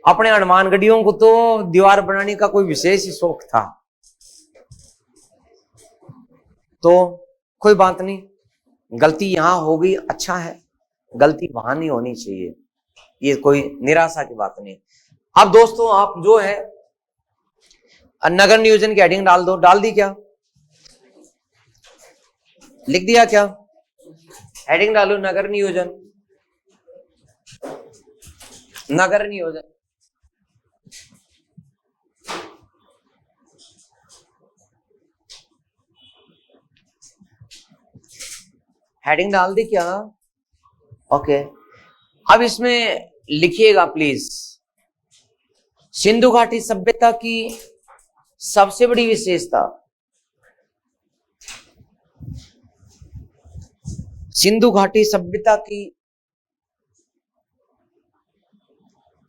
अपने हनुमानगढ़ियों को तो दीवार बनाने का कोई विशेष ही शौक था। तो कोई बात नहीं, गलती यहां हो गई, अच्छा है, गलती वहां नहीं होनी चाहिए, ये कोई निराशा की बात नहीं। अब दोस्तों, आप जो है नगर नियोजन की हेडिंग डाल दो। डाल दी क्या? लिख दिया क्या? हेडिंग डालो, नगर नियोजन। नगर नियोजन, हेडिंग डाल दी क्या? ओके। अब इसमें लिखिएगा प्लीज, सिंधु घाटी सभ्यता की सबसे बड़ी विशेषता। सिंधु घाटी सभ्यता की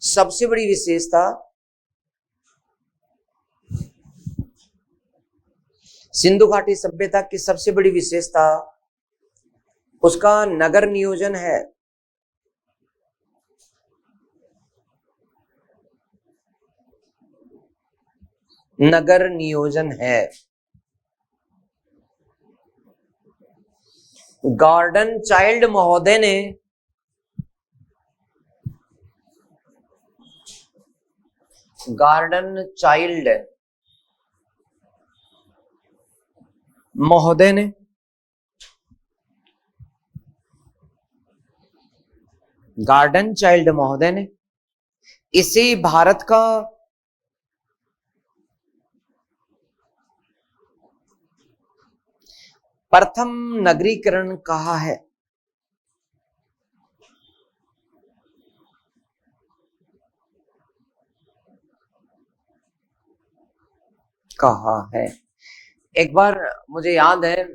सबसे बड़ी विशेषता, सिंधु घाटी सभ्यता की सबसे बड़ी विशेषता उसका नगर नियोजन है। नगर नियोजन है। गॉर्डन चाइल्ड महोदय ने गॉर्डन चाइल्ड महोदय ने गार्डन चाइल्ड महोदय ने इसे भारत का प्रथम नगरीकरण कहा है। कहा है। एक बार मुझे याद है,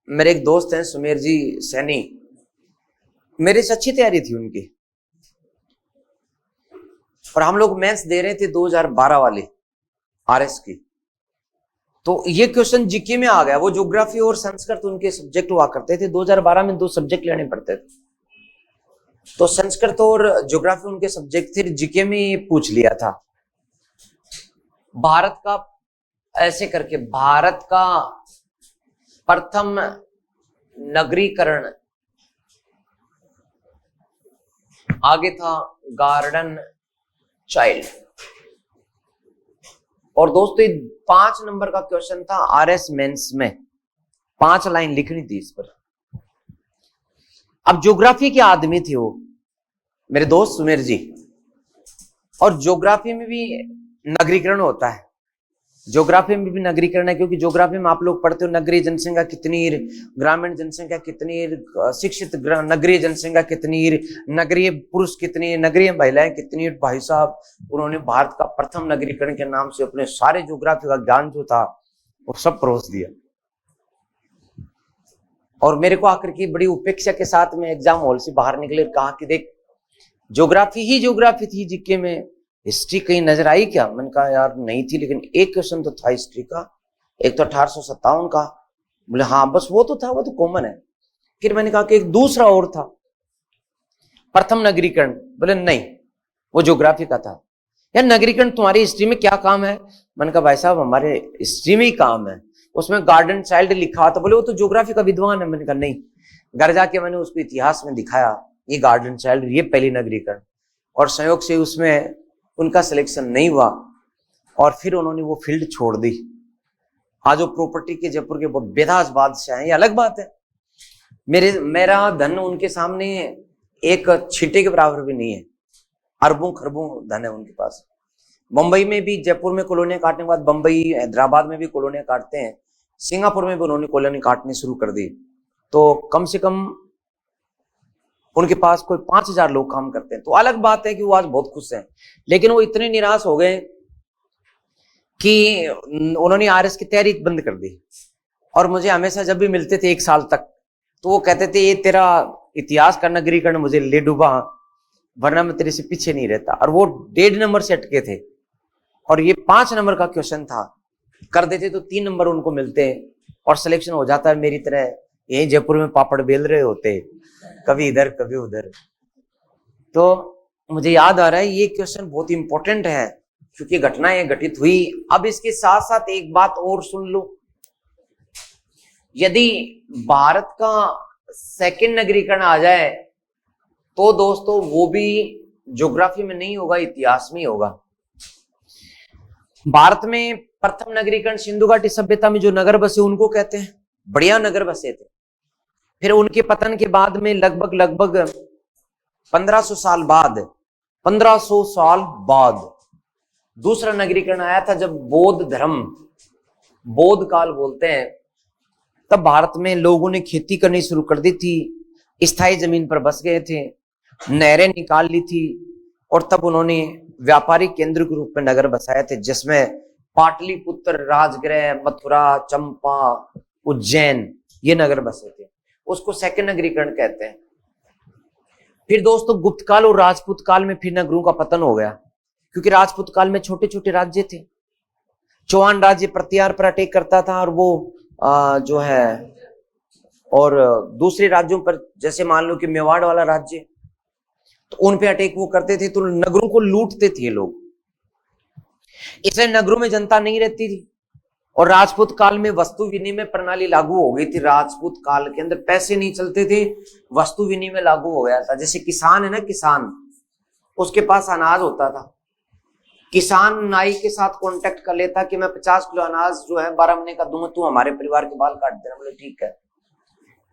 मेरे एक दोस्त हैं सुमेर जी सैनी, मेरे से अच्छी तैयारी थी उनकी, और हम लोग मैथ्स दे रहे थे 2012 वाले आरएस की। तो ये क्वेश्चन जीके में आ गया। वो ज्योग्राफी और संस्कृत उनके सब्जेक्ट हुआ करते थे। 2012 में 2 सब्जेक्ट लेने पड़ते थे, तो संस्कृत और ज्योग्राफी उनके सब्जेक्ट थे। जीके में पूछ लिया था भारत का, ऐसे करके भारत का प्रथम नगरीकरण, आगे था गार्डन चाइल्ड। और दोस्तों 5 नंबर का क्वेश्चन था आरएस मेंस में, 5 लाइन लिखनी थी इस पर। अब ज्योग्राफी के आदमी थे वो मेरे दोस्त सुमेर जी, और ज्योग्राफी में भी नगरीकरण होता है। ज्योग्राफी में भी नगरीकरण है, क्योंकि ज्योग्राफी में आप लोग पढ़ते हो नगरीय जनसंख्या कितनी, ग्रामीण जनसंख्या कितनी, शिक्षित नगरीय जनसंख्या कितनी, नगरीय पुरुष कितनी, नगरीय महिलाएं कितनी। भाई साहब उन्होंने भारत का प्रथम नगरीकरण के नाम से अपने सारे ज्योग्राफी का ज्ञान जो था वो सब परोस दिया। और मेरे को आकर की बड़ी उपेक्षा के साथ में एग्जाम हॉल से बाहर निकले, कहा कि देख ज्योग्राफी ही ज्योग्राफी थी, जीके में हिस्ट्री कहीं नजर आई क्या? मैंने कहा यार नहीं थी, लेकिन एक क्वेश्चन तो था हिस्ट्री का, एक तो 1857 का। बोले हाँ बस वो तो था, वो तो कॉमन है। फिर मैंने कहा कि एक दूसरा और था प्रथम नगरीकरण। बोले नहीं वो ज्योग्राफी का था। यार नगरीकरण तुम्हारी हिस्ट्री में क्या काम है? मैंने कहा भाई साहब हमारे हिस्ट्री में ही काम है, उसमें गार्डन चाइल्ड लिखा था। बोले वो तो ज्योग्राफी का विद्वान है। मैंने कहा नहीं, घर जाके मैंने उसको इतिहास में दिखाया ये गार्डन चाइल्ड, ये पहली नगरीकरण। और संयोग से उसमें उनका सिलेक्शन नहीं हुआ, और फिर उन्होंने वो फील्ड छोड़ दी। आज वो प्रॉपर्टी के जयपुर के बहुत बेदाज बादशाह हैं, ये अलग बात है। मेरा धन उनके सामने एक छींटे के बराबर भी नहीं है। अरबों खरबों धन है उनके पास। मुंबई में भी, जयपुर में कॉलोनियां काटने के बाद बंबई हैदराबाद में भी कॉलोनियां काटते हैं, सिंगापुर में भी उन्होंने कॉलोनी काटनी शुरू कर दी। तो कम से कम उनके पास कोई 5000 लोग काम करते हैं। तो अलग बात है कि वो आज बहुत खुश हैं, लेकिन वो इतने निराश हो गए कि उन्होंने आरएस की तैयारी बंद कर दी। और मुझे हमेशा जब भी मिलते थे 1 साल तक, तो वो कहते थे ये तेरा इतिहास का नगरीकरण मुझे ले डूबा, वरना मैं तेरे से पीछे नहीं रहता। और वो 1.5 नंबर से अटके थे, और ये 5 नंबर का क्वेश्चन था। कर देते तो 3 नंबर उनको मिलते हैं और सिलेक्शन हो जाता है। मेरी तरह यही जयपुर में पापड़ बेल रहे होते, कभी इधर कभी उधर। तो मुझे याद आ रहा है ये क्वेश्चन बहुत इंपॉर्टेंट है, क्योंकि घटनाएं घटित हुई। अब इसके साथ साथ एक बात और सुन लो, यदि भारत का सेकंड नगरीकरण आ जाए तो दोस्तों वो भी ज्योग्राफी में नहीं होगा, इतिहास में ही होगा। भारत में प्रथम नगरीकरण सिंधु घाटी सभ्यता में जो नगर बसे उनको कहते हैं, बढ़िया नगर बसे थे। फिर उनके पतन के बाद में लगभग 1500 साल बाद दूसरा नगरीकरण आया था, जब बौद्ध धर्म, बौद्ध काल बोलते हैं, तब भारत में लोगों ने खेती करनी शुरू कर दी थी, स्थायी जमीन पर बस गए थे, नहरें निकाल ली थी, और तब उन्होंने व्यापारिक केंद्र के रूप में नगर बसाए थे, जिसमें पाटलिपुत्र, राजगृह, मथुरा, चंपा, उज्जैन ये नगर बसे थे। उसको सेकंड नगरीकरण कहते हैं। फिर दोस्तों गुप्त काल और राजपूत काल में फिर नगरों का पतन हो गया, क्योंकि राजपूत काल में छोटे छोटे राज्य थे। चौहान राज्य प्रत्यार पर अटैक करता था, और वो जो है, और दूसरे राज्यों पर, जैसे मान लो कि मेवाड़ वाला राज्य, तो उन पे अटैक वो करते थे, तो नगरों को लूटते थे लोग। इसलिए नगरों में जनता नहीं रहती थी। और राजपूत काल में वस्तु विनिमय प्रणाली लागू हो गई थी। राजपूत काल के अंदर पैसे नहीं चलते थे, वस्तु विनिमय लागू हो गया था। जैसे किसान है ना, किसान, उसके पास अनाज होता था, किसान नाई के साथ कांटेक्ट कर लेता कि मैं 50 किलो अनाज जो है 12 महीने का दूंगा, तू हमारे परिवार के बाल काट देना। बोले ठीक है।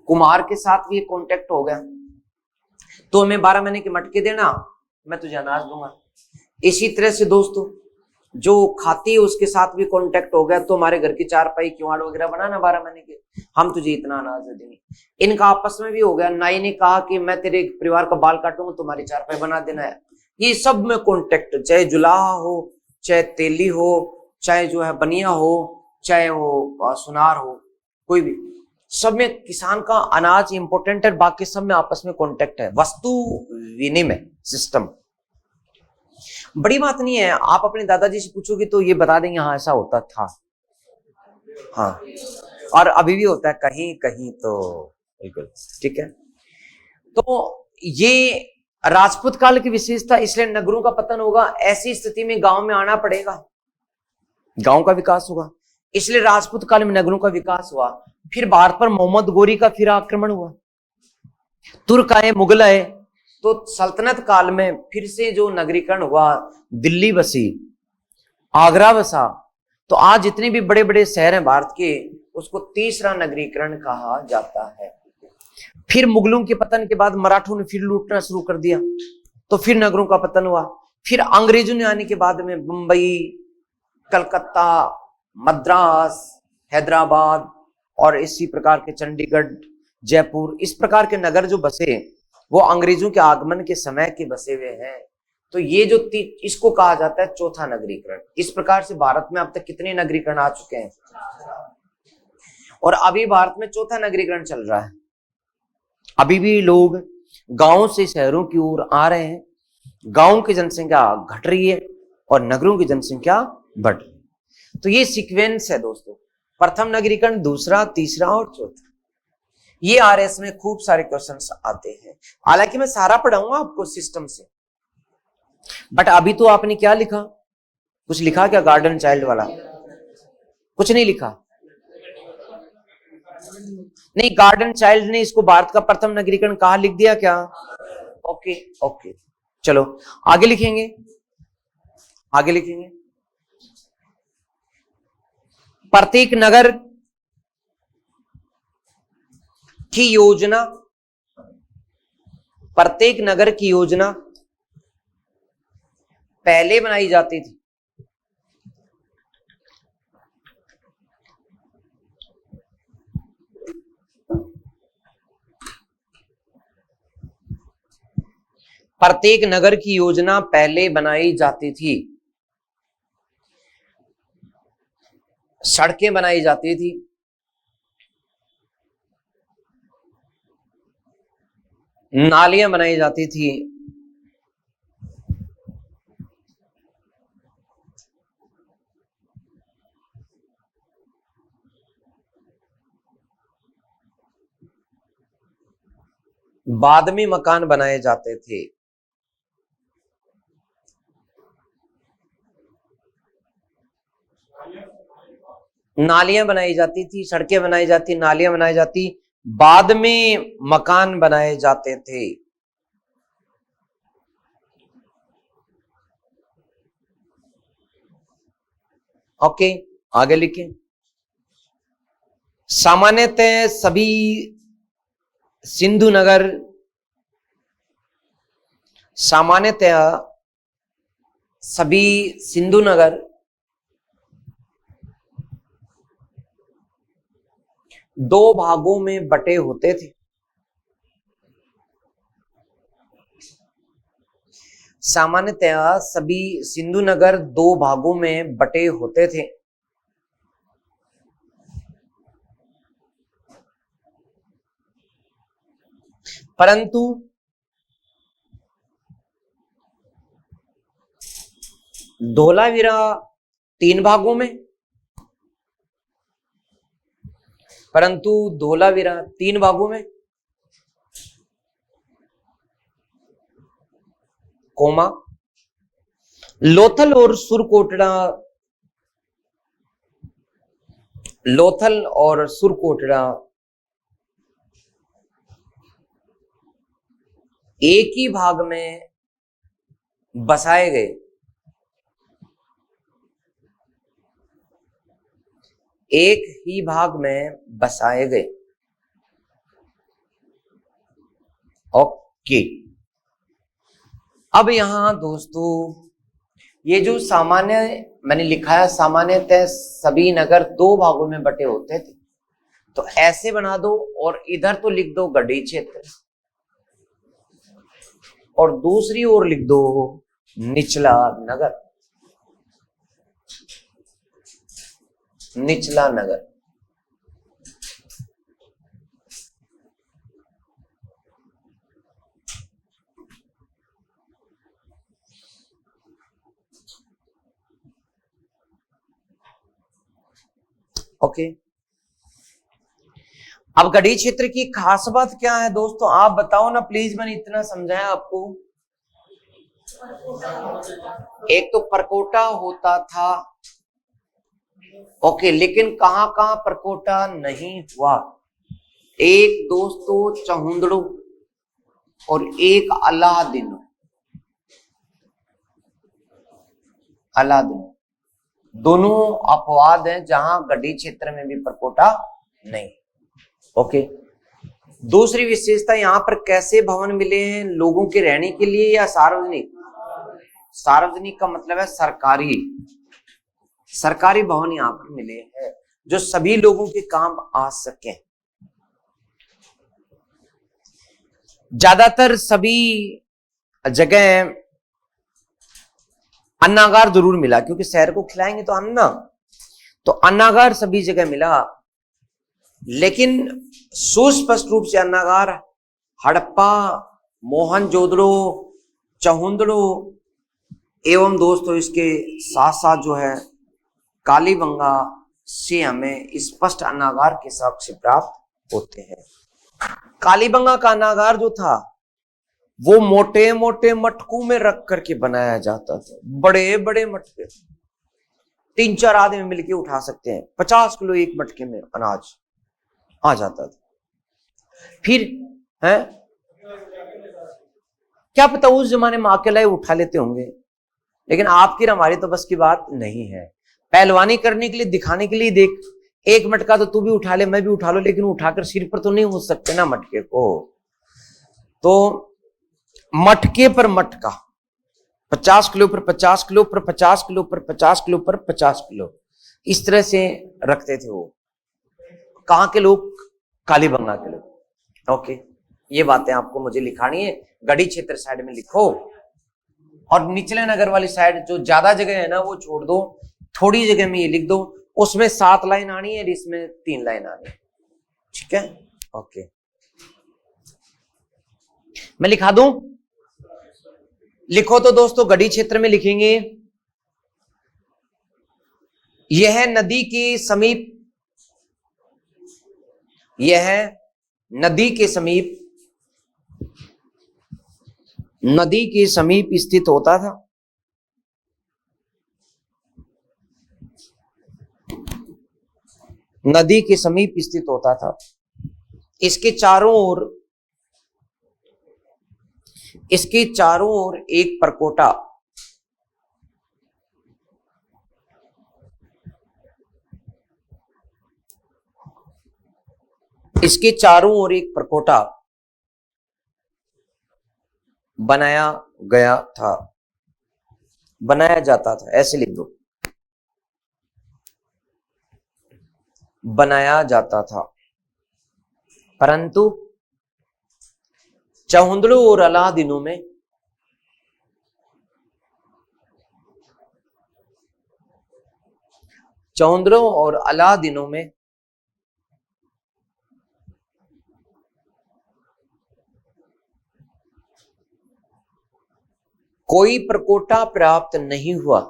कुम्हार के साथ भी कांटेक्ट हो गया, तो हमें 12 महीने के मटके देना, मैं तुझे अनाज दूंगा। इसी तरह से दोस्तों जो खाती है उसके साथ भी कांटेक्ट हो गया, तो हमारे घर की चारपाई किवाड़ वगैरह बनाना 12 महीने के, हम तुझे इतना अनाज दे देंगे। इनका आपस में भी हो गया। नाई ने कहा कि मैं तेरे परिवार का बाल काटूंगा, तुम्हारी चारपाई बना देना है। ये सब में कांटेक्ट, चाहे जुलाहा हो, चाहे तेली हो, चाहे जो है बनिया हो, चाहे वो सुनार हो, कोई भी। सब में किसान का अनाज इंपॉर्टेंट है, बाकी सब में आपस में कॉन्टेक्ट है, वस्तु विनिमय सिस्टम। बड़ी बात नहीं है, आप अपने दादाजी से पूछोगे तो ये बता देंगे हाँ ऐसा होता था, हाँ, और अभी भी होता है कहीं कहीं, तो बिल्कुल ठीक है। तो ये राजपूत काल की विशेषता, इसलिए नगरों का पतन होगा, ऐसी स्थिति में गांव में आना पड़ेगा, गांव का विकास होगा, इसलिए राजपूत काल में नगरों का विकास हुआ। फिर भारत पर मोहम्मद गोरी का फिर आक्रमण हुआ, तुर्क आए, मुगल आए, तो सल्तनत काल में फिर से जो नगरीकरण हुआ, दिल्ली बसी, आगरा बसा, तो आज जितने भी बड़े बड़े शहर हैं भारत के, उसको तीसरा नगरीकरण कहा जाता है। फिर मुगलों के पतन के बाद मराठों ने फिर लूटना शुरू कर दिया, तो फिर नगरों का पतन हुआ। फिर अंग्रेजों ने आने के बाद में मुंबई, कलकत्ता, मद्रास, हैदराबाद और इसी प्रकार के चंडीगढ़, जयपुर, इस प्रकार के नगर जो बसे वो अंग्रेजों के आगमन के समय के बसे हुए हैं। तो ये जो इसको कहा जाता है चौथा नगरीकरण। इस प्रकार से भारत में अब तक कितने नगरीकरण आ चुके हैं, और अभी भारत में चौथा नगरीकरण चल रहा है। अभी भी लोग गांवों से शहरों की ओर आ रहे हैं, गांवों की जनसंख्या घट रही है और नगरों की जनसंख्या बढ़ रही है। तो ये सीक्वेंस है दोस्तों, प्रथम नगरीकरण, दूसरा, तीसरा और चौथा। ये आरएस में खूब सारे क्वेश्चंस आते हैं, हालांकि मैं सारा पढ़ाऊंगा आपको सिस्टम से, बट अभी तो आपने क्या लिखा, कुछ लिखा क्या गार्डन चाइल्ड वाला? कुछ नहीं लिखा, नहीं, गार्डन चाइल्ड ने इसको भारत का प्रथम नगरीकरण कहा, लिख दिया क्या? ओके ओके, चलो आगे लिखेंगे, आगे लिखेंगे। प्रत्येक नगर की योजना, प्रत्येक नगर की योजना पहले बनाई जाती थी, प्रत्येक नगर की योजना पहले बनाई जाती थी, सड़कें बनाई जाती थी, नालियां बनाई जाती थी, बाद में मकान बनाए जाते थे। नालियां बनाई जाती थी, सड़कें बनाई जाती, नालियां बनाई जाती, बाद में मकान बनाए जाते थे। ओके, आगे लिखें। सामान्यतः सभी सिंधु नगर, सामान्यतः सभी सिंधु नगर दो भागों में बटे होते थे। सामान्यतः सभी सिंधु नगर दो भागों में बटे होते थे, परंतु धोलावीरा तीन भागों में, परंतु धोलावीरा तीन भागों में, कोमा, लोथल और सुरकोटड़ा, लोथल और सुरकोटड़ा एक ही भाग में बसाए गए, एक ही भाग में बसाए गए। ओके, अब यहां दोस्तों ये जो सामान्य मैंने लिखा है, सामान्यतः सभी नगर दो भागों में बटे होते थे, तो ऐसे बना दो और इधर तो लिख दो गढ़ी क्षेत्र और दूसरी ओर लिख दो निचला नगर, निचला नगर। ओके। अब गढ़ी क्षेत्र की खास बात क्या है दोस्तों, आप बताओ ना प्लीज, मैंने इतना समझाया आपको। एक तो परकोटा होता था, ओके, लेकिन कहां कहां परकोटा नहीं हुआ? एक दोस्तों चहुंदड़ो और एक अलादीन। अलादीन दोनों अपवाद हैं जहां गढ़ी क्षेत्र में भी परकोटा नहीं। ओके। दूसरी विशेषता, यहां पर कैसे भवन मिले हैं, लोगों के रहने के लिए या सार्वजनिक? सार्वजनिक का मतलब है सरकारी, सरकारी भवन यहां पर मिले हैं जो सभी लोगों के काम आ सके। ज्यादातर सभी जगह अन्नागार जरूर मिला, क्योंकि शहर को खिलाएंगे तो अन्ना, तो अन्नागार सभी जगह मिला, लेकिन सुस्पष्ट रूप से अन्नागार हड़प्पा, मोहनजोदड़ो, चहुंदड़ो एवं दोस्तों इसके साथ साथ जो है कालीबंगा से हमें स्पष्ट अन्नागार के साक्ष्य प्राप्त होते हैं। कालीबंगा का अन्नागार जो था वो मोटे मोटे मटकों में रख करके बनाया जाता था, बड़े बड़े मटके, 3-4 आदमी मिलके उठा सकते हैं, 50 किलो एक मटके में अनाज आ जाता था। फिर है क्या पता उस जमाने में अकेला ही उठा लेते होंगे, लेकिन आपकी हमारी तो बस की बात नहीं है। पहलवानी करने के लिए, दिखाने के लिए, देख एक मटका तो तू भी उठा ले, मैं भी उठा लो, लेकिन उठाकर सिर पर तो नहीं हो सकते ना मटके को। तो मटके पर मटका, 50 किलो पर 50 किलो पर 50 किलो पर 50 किलो पर 50 किलो, इस तरह से रखते थे वो। कहां के लोग? कालीबंगा के लोग। ओके, ये बातें आपको मुझे लिखानी है, गढ़ी क्षेत्र साइड में लिखो, और निचले नगर वाली साइड जो ज्यादा जगह है ना वो छोड़ दो, थोड़ी जगह में ये लिख दो, उसमें 7 लाइन आनी है, इसमें 3 लाइन आनी है, ठीक है? ओके, मैं लिखा दूं? लिखो तो दोस्तों, गढ़ी क्षेत्र में लिखेंगे यह नदी के समीप, यह नदी के समीप, नदी के समीप स्थित होता था। नदी के समीप स्थित होता था। इसके चारों ओर, इसके चारों ओर एक परकोटा, इसके चारों ओर एक परकोटा बनाया गया था, बनाया जाता था, ऐसे लिख दो, बनाया जाता था। परंतु चहुंदड़ो और अलादीनों में चौंदरों और अलादीनों में कोई परकोटा प्राप्त नहीं हुआ।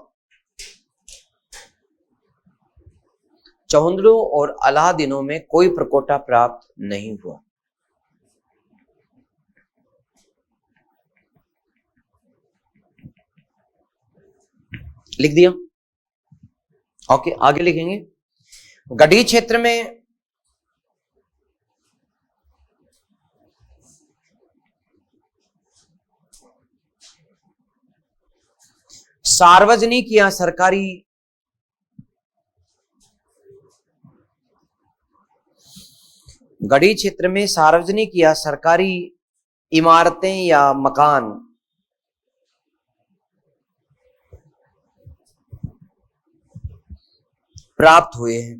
चौंदरों और अलादीनों में कोई परकोटा प्राप्त नहीं हुआ। लिख दिया? ओके, आगे लिखेंगे। गढ़ी क्षेत्र में सार्वजनिक या सरकारी गढ़ी क्षेत्र में सार्वजनिक या सरकारी इमारतें या मकान प्राप्त हुए हैं।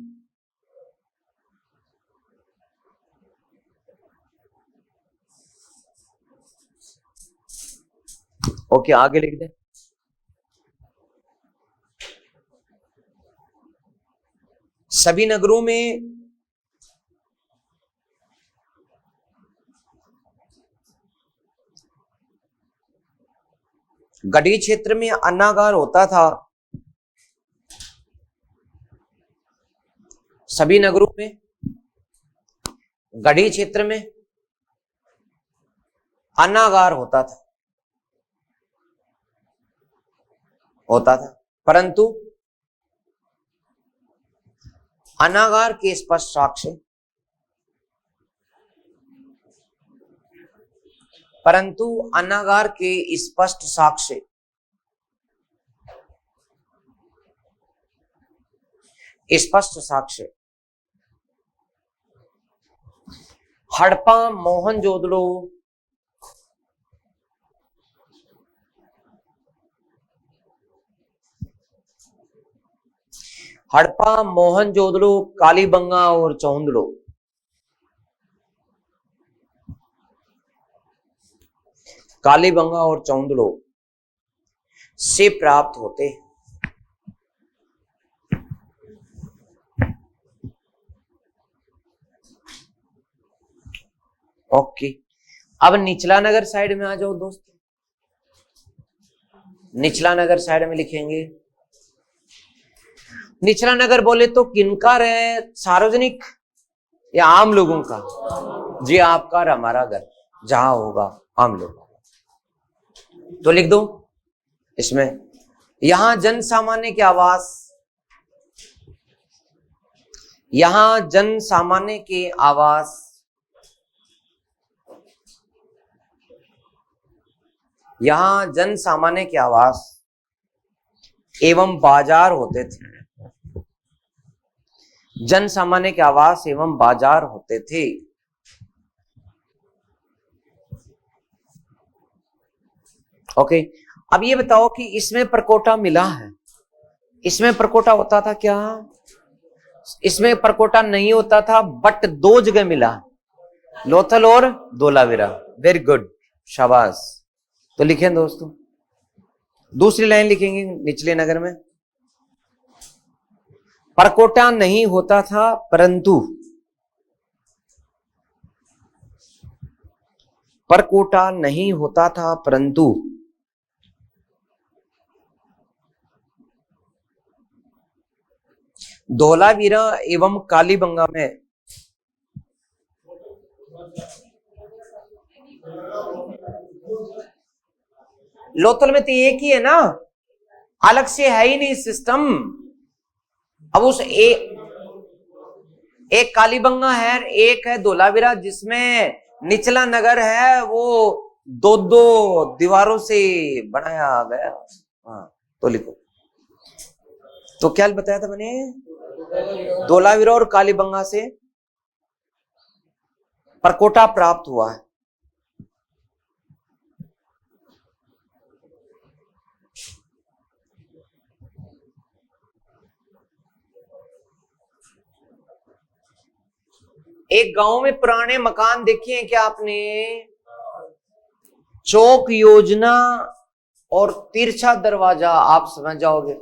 ओके, आगे लिख दें। सभी नगरों में गढ़ी क्षेत्र में अन्नागार होता था। सभी नगरों में, गढ़ी क्षेत्र में अन्नागार होता था, परंतु अन्नागार के स्पष्ट साक्ष्य, स्पष्ट साक्ष्य हड़प्पा, मोहनजोदड़ो, कालीबंगा और चौंदड़ो से प्राप्त होते हैं। ओके, अब निचला नगर साइड में आ जाओ दोस्तों। निचला नगर साइड में लिखेंगे, निचला नगर बोले तो किनका है, सार्वजनिक या आम लोगों का? जी आपका और हमारा घर जहां होगा आम लोगों का, तो लिख दो इसमें, यहां जन सामान्य के आवास, यहां जन सामान्य के आवास एवं बाजार होते थे। जन सामान्य के आवास एवं बाजार होते थे। ओके, अब ये बताओ कि इसमें परकोटा मिला है, इसमें परकोटा होता था क्या? इसमें परकोटा नहीं होता था, बट दो जगह मिला, लोथल और धोलावीरा। वेरी गुड, शाबाश। तो लिखें दोस्तों, दूसरी लाइन लिखेंगे निचले नगर में, परकोटा नहीं होता था परंतु धोलावीरा एवं कालीबंगा में लोथल में तो एक ही है ना, अलग से है ही नहीं सिस्टम। अब उस एक कालीबंगा है, एक है धोलावीरा, जिसमें निचला नगर है वो दो दो दीवारों से बनाया गया। हाँ, तो लिखो, तो क्या बताया था मैंने, धोलावीरा और कालीबंगा से परकोटा प्राप्त हुआ है। एक गांव में पुराने मकान देखे हैं क्या आपने? चौक योजना और तिरछा दरवाजा, आप समझ जाओगे।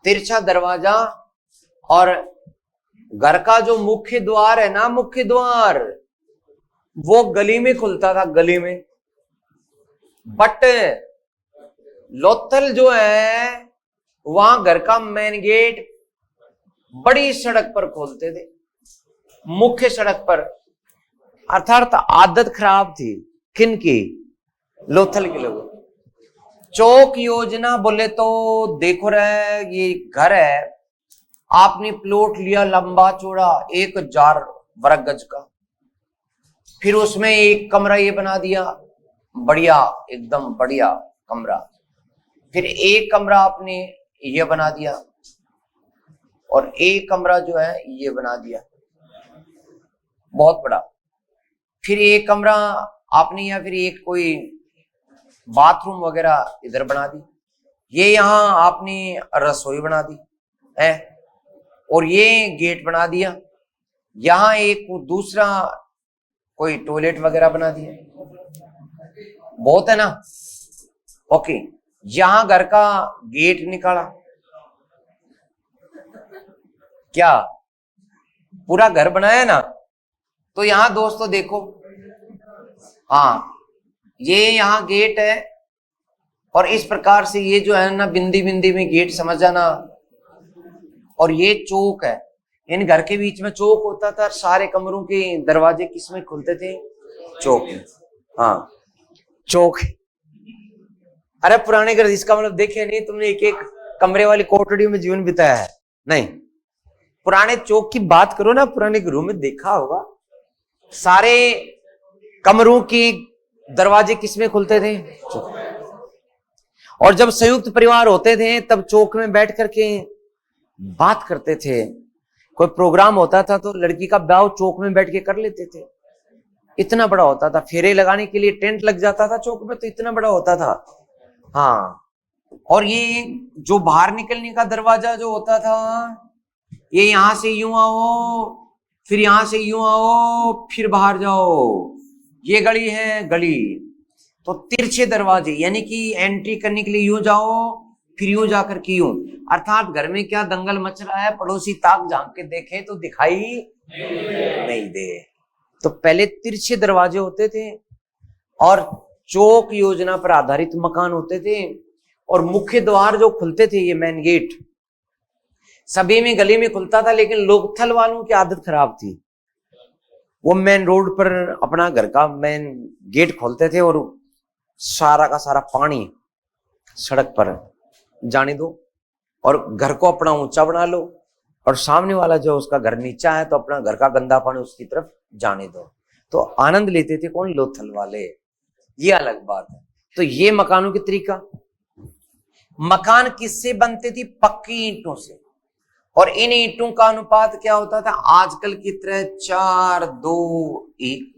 तिरछा दरवाजा और घर का जो मुख्य द्वार है ना, मुख्य द्वार वो गली में खुलता था, गली में। बट लोथल जो है वहां घर का मेन गेट बड़ी सड़क पर खोलते थे, मुख्य सड़क पर। अर्थात आदत खराब थी, किनकी? लोथल के लोगों। चौक योजना बोले तो देखो रहे, ये घर है, आपने प्लॉट लिया लंबा चौड़ा 1000 वर्ग गज का, फिर उसमें एक कमरा ये बना दिया, बढ़िया एकदम बढ़िया कमरा, फिर एक कमरा आपने ये बना दिया और एक कमरा जो है ये बना दिया बहुत बड़ा, फिर एक कमरा आपने या फिर एक कोई बाथरूम वगैरह इधर बना दी, ये यहां आपने रसोई बना दी है और ये गेट बना दिया, यहां एक दूसरा कोई टॉयलेट वगैरह बना दिया। बहुत है ना? ओके, यहां घर का गेट निकाला, क्या पूरा घर बनाया ना? तो यहां दोस्तों देखो, हाँ ये यहां गेट है और इस प्रकार से ये जो है ना बिंदी बिंदी में गेट, समझ जाना। और ये चौक है। इन घर के बीच में चौक होता था, सारे कमरों के दरवाजे किसमें खुलते थे? चौक में। हाँ, चौक। अरे पुराने घर, इसका मतलब देखे नहीं तुमने एक एक कमरे वाली कोठड़ी में जीवन बिताया है? नहीं, पुराने चौक की बात करो ना, पुराने घरों में देखा होगा सारे कमरों के दरवाजे किसमें खुलते थे? चौक। और जब संयुक्त परिवार होते थे तब चौक में बैठ करके बात करते थे। कोई प्रोग्राम होता था तो लड़की का ब्याह चौक में बैठ के कर लेते थे। इतना बड़ा होता था, फेरे लगाने के लिए टेंट लग जाता था चौक में, तो इतना बड़ा होता था। हाँ, और ये जो बाहर निकलने का दरवाजा जो होता था, ये यहां से यूं आओ, फिर यहां से यूं आओ, फिर बाहर जाओ, ये गली है गली। तो तिरछे दरवाजे, यानी कि एंट्री करने के लिए यूं जाओ, फिर यूं जाकर के यूं, अर्थात घर में क्या दंगल मच रहा है पड़ोसी ताक झांक के देखे तो दिखाई नहीं दे। तो पहले तिरछे दरवाजे होते थे और चौक योजना पर आधारित मकान होते थे, और मुख्य द्वार जो खुलते थे, ये मेन गेट सभी में गली में खुलता था, लेकिन लोकथल वालों की आदत खराब थी। वो मेन रोड पर अपना घर का मेन गेट खोलते थे और सारा का सारा पानी सड़क पर जाने दो, और घर को अपना ऊंचा बना लो, और सामने वाला जो उसका घर नीचा है तो अपना घर का गंदा पानी उसकी तरफ जाने दो। तो आनंद लेते थे कौन? लोथल वाले। ये अलग बात है। तो ये मकानों की तरीका। मकान किससे बनते थी? पक्की ईंटों से। और इन ईंटों का अनुपात क्या होता था? आजकल की तरह 4:2:1,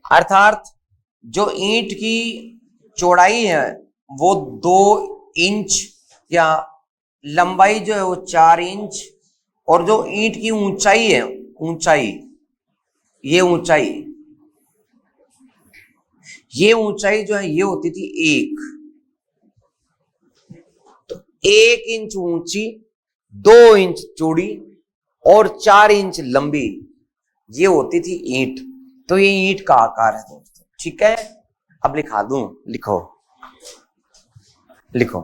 अर्थात जो ईंट की चौड़ाई है वो 2 इंच, या लंबाई जो है वो 4 इंच, और जो ईंट की ऊंचाई है, ऊंचाई, ये ऊंचाई जो है ये होती थी 1। तो 1 इंच ऊंची, 2 इंच चौड़ी और 4 इंच लंबी, ये होती थी ईंट। तो ये ईंट का आकार है दोस्तों, ठीक है। अब लिखा दूं, लिखो लिखो।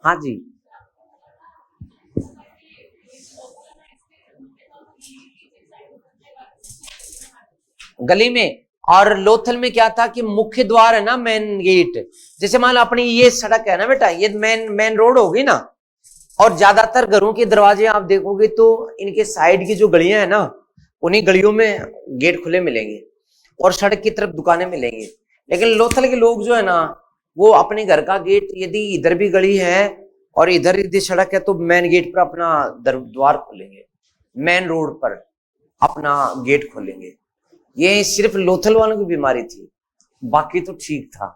हाँ जी, गली में। और लोथल में क्या था कि मुख्य द्वार है ना, मेन गेट। जैसे मान लो अपनी ये सड़क है ना बेटा, ये मेन रोड होगी ना, और ज्यादातर घरों के दरवाजे आप देखोगे तो इनके साइड की जो गलियां है ना, उन्हीं गलियों में गेट खुले मिलेंगे और सड़क की तरफ दुकानें मिलेंगी। लेकिन लोथल के लोग जो है ना, वो अपने घर का गेट, यदि इधर भी गली है और इधर यदि सड़क है, तो मेन गेट पर अपना द्वार खोलेंगे, मेन रोड पर अपना गेट खोलेंगे। ये सिर्फ लोथल वालों की बीमारी थी, बाकी तो ठीक था।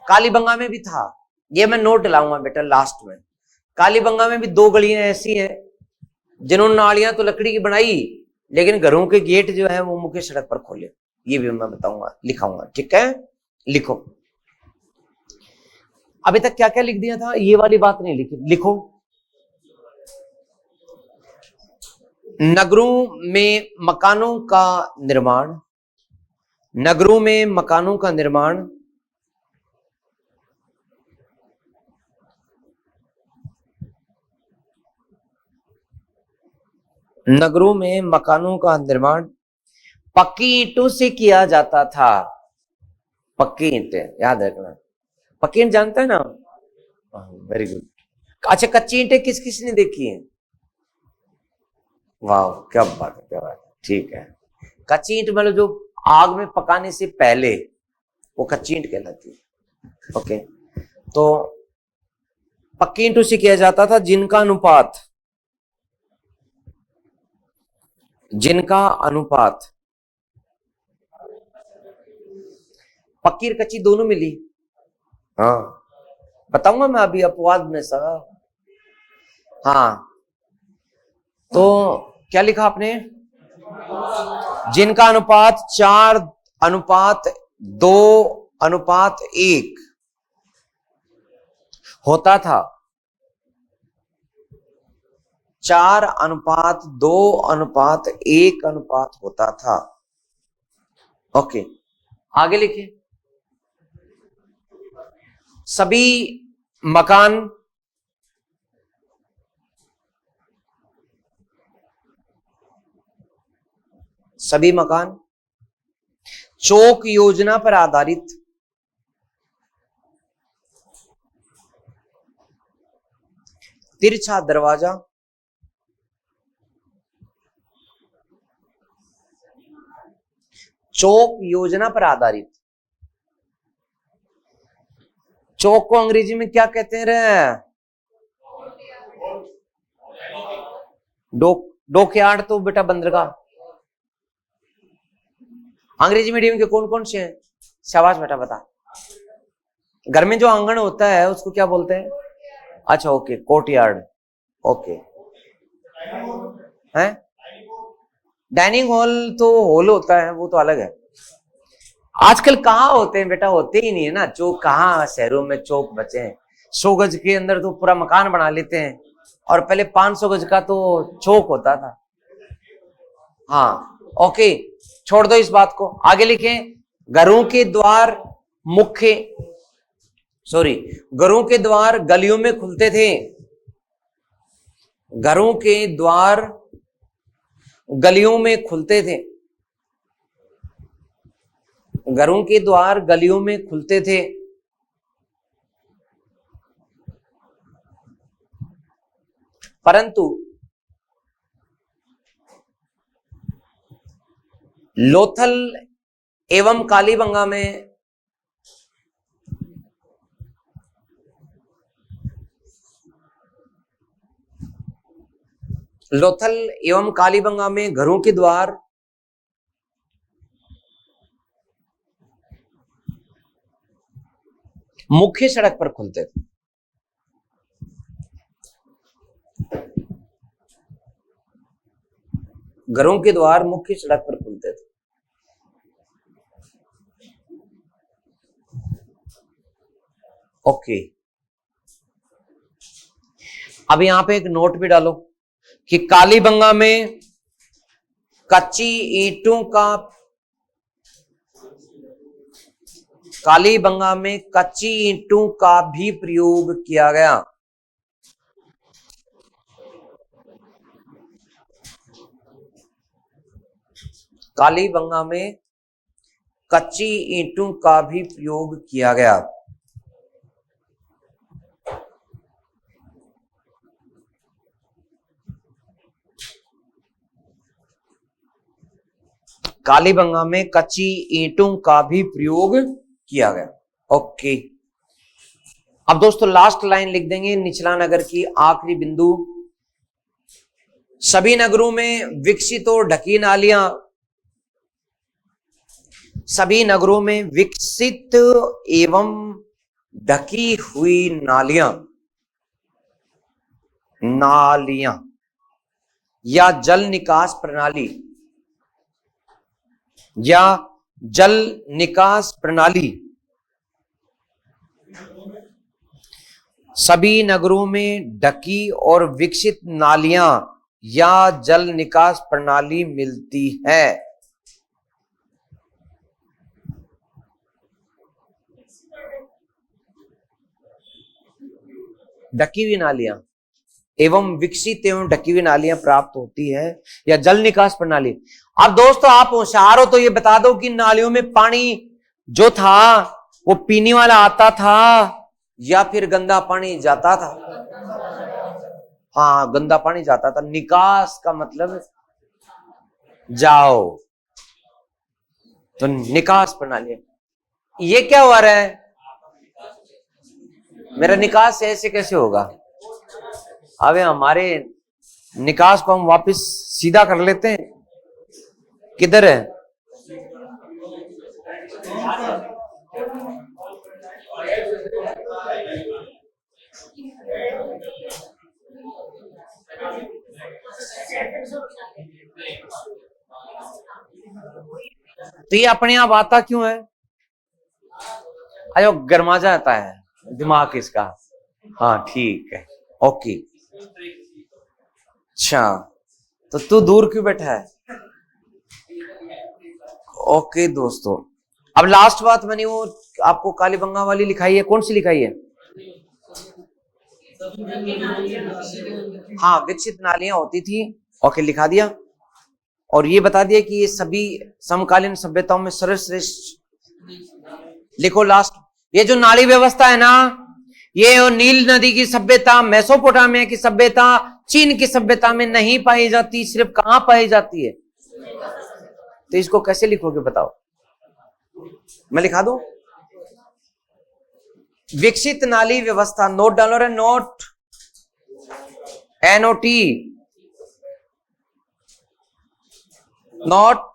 कालीबंगा में भी था, ये मैं नोट लाऊंगा बेटा लास्ट में। कालीबंगा में भी 2 गलियां ऐसी हैं जिन्होंने नालियां तो लकड़ी की बनाई, लेकिन घरों के गेट जो है वो मुख्य सड़क पर खोले। ये भी मैं बताऊंगा, लिखाऊंगा, ठीक है। लिखो। अभी तक क्या क्या लिख दिया था? ये वाली बात नहीं लिखी, लिखो। नगरों में मकानों का निर्माण, नगरों में मकानों का निर्माण नगरों में मकानों का निर्माण पक्की ईंटों से किया जाता था। पक्की ईंटें याद रखना, पक्की ईंट जानता है ना? Very good. अच्छा, कच्ची ईंटें किस किस ने देखी है? वाह, क्या बात है, क्या बात है, ठीक है। कच्ची ईंट मतलब जो आग में पकाने से पहले, वो कच्ची ईंट कहलाती है। ओके, तो पक्की ईंटों से किया जाता था, जिनका अनुपात पक्की और कच्ची दोनों मिली। हाँ, बताऊंगा मैं अभी अपवाद में सारा। हाँ, तो क्या लिखा आपने? जिनका अनुपात 4:2:1 होता था। 4:2:1 अनुपात होता था। ओके, आगे लिखिए। सभी मकान, सभी मकान। चौक योजना पर आधारित, तिरछा दरवाजा, चौक योजना पर आधारित। चौक को अंग्रेजी में क्या कहते हैं रे? डॉकयार्ड तो बेटा बंदरगाह। अंग्रेजी मीडियम के कौन कौन से हैं? शाबाश बेटा बता। घर में जो आंगन होता है उसको क्या बोलते हैं? अच्छा ओके, कोर्टयार्ड। ओके, है डाइनिंग हॉल तो हॉल होता है, वो तो अलग है। आजकल कहाँ होते हैं बेटा? होते ही नहीं है ना चौक। कहाँ शहरों में चौक बचे हैं? 100 गज के अंदर तो पूरा मकान बना लेते हैं, और पहले 500 गज का तो चौक होता था। हाँ ओके, छोड़ दो इस बात को, आगे लिखें। घरों के द्वार मुख्य, सॉरी, घरों के द्वार गलियों में खुलते थे। घरों के द्वार गलियों में खुलते थे। घरों के द्वार गलियों में खुलते थे। परंतु लोथल एवं कालीबंगा में लोथल एवं कालीबंगा में घरों के द्वार मुख्य सड़क पर खुलते थे। घरों के द्वार मुख्य सड़क पर खुलते थे। ओके, अब यहां पे एक नोट भी डालो कि कालीबंगा में कच्ची ईंटों का, कालीबंगा में कच्ची ईंटों का भी प्रयोग किया गया। कालीबंगा में कच्ची ईंटों का भी प्रयोग किया गया। कालीबंगा में कच्ची ईंटों का भी प्रयोग किया गया। ओके, अब दोस्तों लास्ट लाइन लिख देंगे निचला नगर की, आखिरी बिंदु। सभी नगरों में विकसित और ढकी नालियां, सभी नगरों में विकसित एवं ढकी हुई नालियां, नालियां या जल निकास प्रणाली, या जल निकास प्रणाली, सभी नगरों में ढकी और विकसित नालियां या जल निकास प्रणाली मिलती है। ढकी हुई नालियां एवं विकसित एवं ढकी हुई नालियां प्राप्त होती है, या जल निकास प्रणाली। अब दोस्तों आप होशियार हो तो ये बता दो कि नालियों में पानी जो था वो पीने वाला आता था या फिर गंदा पानी जाता था? हाँ, गंदा पानी जाता था। निकास का मतलब जाओ, तो निकास प्रणाली। ये क्या हो रहा है? मेरा निकास ऐसे कैसे होगा? अबे हमारे निकास को हम वापस सीधा कर लेते हैं। किधर है? तो ये अपने आप आता क्यों है? अरे गर्मा जाता है दिमाग इसका। हाँ ठीक है, ओके। अच्छा, तो तू दूर क्यों बैठा है? ओके दोस्तों, अब लास्ट बात मैंने वो आपको कालीबंगा वाली लिखाई है, कौन सी लिखाई है? हाँ, विकसित नालियां होती थी। ओके, लिखा दिया। और ये बता दिया कि ये सभी समकालीन सभ्यताओं में सर्वश्रेष्ठ। लिखो लास्ट। ये जो नाली व्यवस्था है ना, ये नील नदी की सभ्यता, मेसोपोटामिया की सभ्यता, चीन की सभ्यता में नहीं पाई जाती। सिर्फ कहां पाई जाती है? तो इसको कैसे लिखोगे बताओ? मैं लिखा दूं? विकसित नाली व्यवस्था, नोट डालो रे, नोट, NOT, नोट।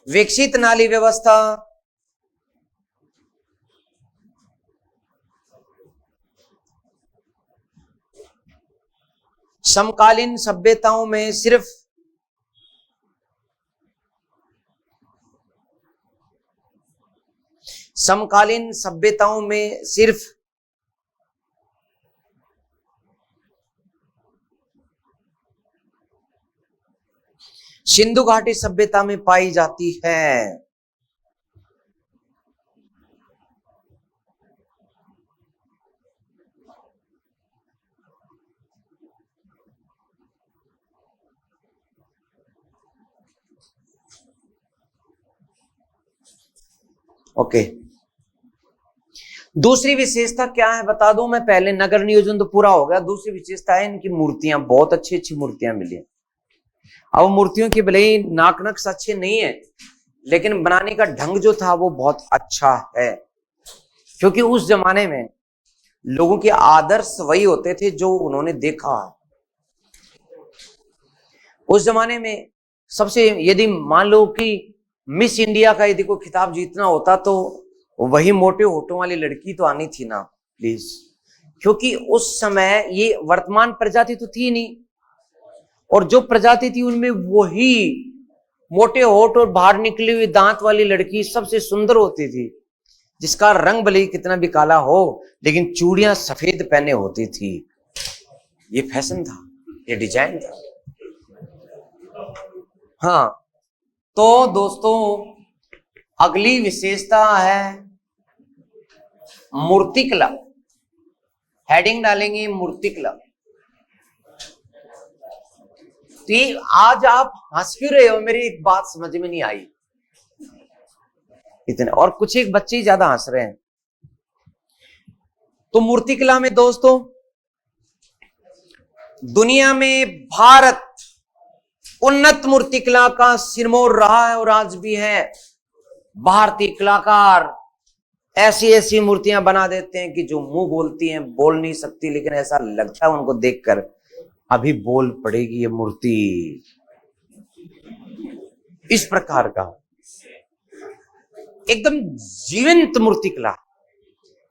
विकसित नाली व्यवस्था समकालीन सभ्यताओं में सिर्फ समकालीन सभ्यताओं में सिर्फ सिंधु घाटी सभ्यता में पाई जाती है। ओके, दूसरी विशेषता क्या है बता दूं मैं पहले? नगर नियोजन तो पूरा हो गया। दूसरी विशेषता है इनकी मूर्तियां, बहुत अच्छी अच्छी मूर्तियां मिली। अब मूर्तियों की भले ही नाक नक्श अच्छे नहीं है, लेकिन बनाने का ढंग जो था वो बहुत अच्छा है। क्योंकि उस जमाने में लोगों के आदर्श वही होते थे जो उन्होंने देखा। उस जमाने में सबसे, यदि मान लो कि मिस इंडिया का यदि कोई खिताब जीतना होता तो वही मोटे होठों वाली लड़की तो आनी थी ना, प्लीज। क्योंकि उस समय ये वर्तमान प्रजाति तो थी नहीं, और जो प्रजाति थी उनमें वही मोटे होठ और बाहर निकली हुई दांत वाली लड़की सबसे सुंदर होती थी, जिसका रंग भले ही कितना भी काला हो, लेकिन चूड़ियां सफेद पहने होती थी। ये फैशन था, ये डिजाइन था। हाँ, तो दोस्तों अगली विशेषता है मूर्तिकला। हेडिंग डालेंगे मूर्तिकला। तो आज आप हंस क्यों रहे हो? मेरी एक बात समझ में नहीं आई इतने, और कुछ एक बच्चे ही ज्यादा हंस रहे हैं। तो मूर्तिकला में दोस्तों दुनिया में भारत उन्नत मूर्तिकला का सिरमौर रहा है और आज भी है। भारतीय कलाकार ऐसी ऐसी मूर्तियां बना देते हैं कि जो मुंह बोलती हैं, बोल नहीं सकती, लेकिन ऐसा लगता है उनको देखकर अभी बोल पड़ेगी ये मूर्ति। इस प्रकार का एकदम जीवंत मूर्तिकला,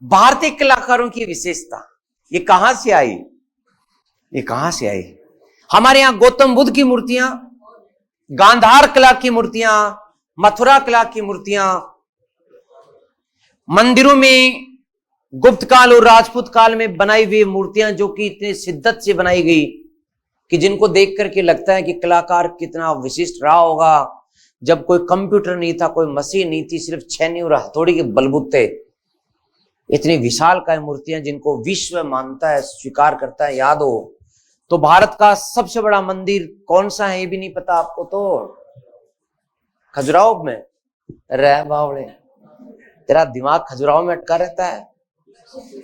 भारतीय कलाकारों की विशेषता। ये कहां से आई? ये कहां से आई? हमारे यहां गौतम बुद्ध की मूर्तियां, गांधार कला की मूर्तियां, मथुरा कला की मूर्तियां, मंदिरों में गुप्त काल और राजपूत काल में बनाई हुई मूर्तियां, जो कि इतने शिद्दत से बनाई गई कि जिनको देख करके लगता है कि कलाकार कितना विशिष्ट रहा होगा। जब कोई कंप्यूटर नहीं था, कोई मशीन नहीं थी, सिर्फ छेनी और हथौड़ी के बलबूते इतनी विशालकाय मूर्तियां जिनको विश्व मानता है, स्वीकार करता है। याद हो तो भारत का सबसे बड़ा मंदिर कौन सा है? ये भी नहीं पता आपको? तो खजुराहो में रह बावड़े, तेरा दिमाग खजुराहो में अटका रहता है।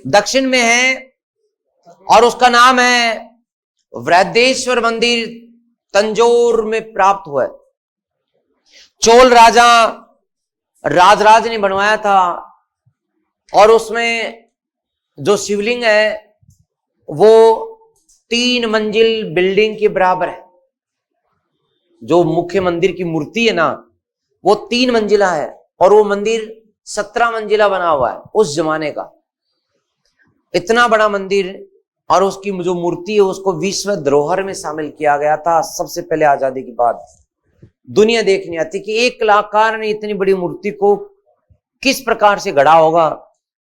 दक्षिण में है और उसका नाम है वृहदेश्वर मंदिर, तंजौर में प्राप्त हुआ है। चोल राजा राजराज ने बनवाया था, और उसमें जो शिवलिंग है वो 3 मंजिल बिल्डिंग के बराबर है। जो मुख्य मंदिर की मूर्ति है ना, वो 3 मंजिला है, और वो मंदिर 17 मंजिला बना हुआ है उस जमाने का। इतना बड़ा मंदिर, और उसकी जो मूर्ति है उसको विश्व धरोहर में शामिल किया गया था सबसे पहले आजादी के बाद। दुनिया देखने आती कि एक कलाकार ने इतनी बड़ी मूर्ति को किस प्रकार से गढ़ा होगा,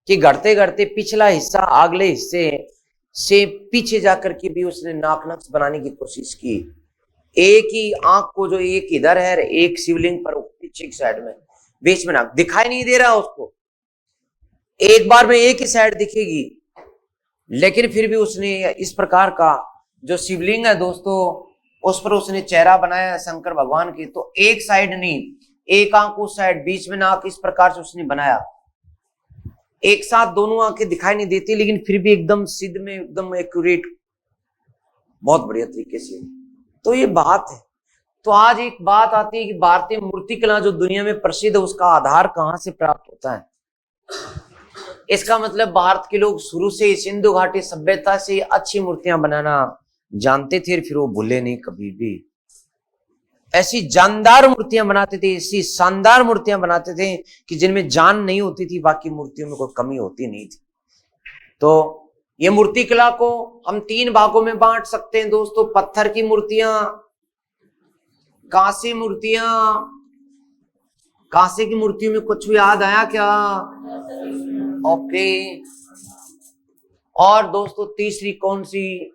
कि गढ़ते गढ़ते पिछला हिस्सा अगले हिस्से से पीछे जाकर के भी उसने नाक नक्श बनाने की कोशिश की। एक ही आंख को, जो एक इधर है, एक शिवलिंग पर पीछे की साइड में, बीच में नाक दिखाई नहीं दे रहा उसको। एक बार में एक ही साइड दिखेगी, लेकिन फिर भी उसने इस प्रकार का जो शिवलिंग है दोस्तों, उस पर उसने चेहरा बनाया है शंकर भगवान की, तो एक साइड नहीं, एक आंख उस साइड, बीच में नाक, इस प्रकार से उसने बनाया। एक साथ दोनों आंखें दिखाई नहीं देती, लेकिन फिर भी एकदम सिद्ध में एकदम एक्यूरेट, बहुत बढ़िया तरीके से। तो ये बात है। तो आज एक बात आती है कि भारतीय मूर्तिकला जो दुनिया में प्रसिद्ध है, उसका आधार कहां से प्राप्त होता है। इसका मतलब भारत के लोग शुरू से सिंधु घाटी सभ्यता से अच्छी मूर्तियां बनाना जानते थे, फिर वो भूले नहीं कभी भी। ऐसी जानदार मूर्तियां बनाते थे, ऐसी शानदार मूर्तियां बनाते थे कि जिनमें जान नहीं होती थी, बाकी मूर्तियों में कोई कमी होती नहीं थी। तो ये मूर्ति कला को हम 3 भागों में बांट सकते हैं दोस्तों। पत्थर की मूर्तियां, कांसे मूर्तियां, कांसे की मूर्तियों में कुछ भी याद आया क्या? ओके। और दोस्तों तीसरी कौन सी?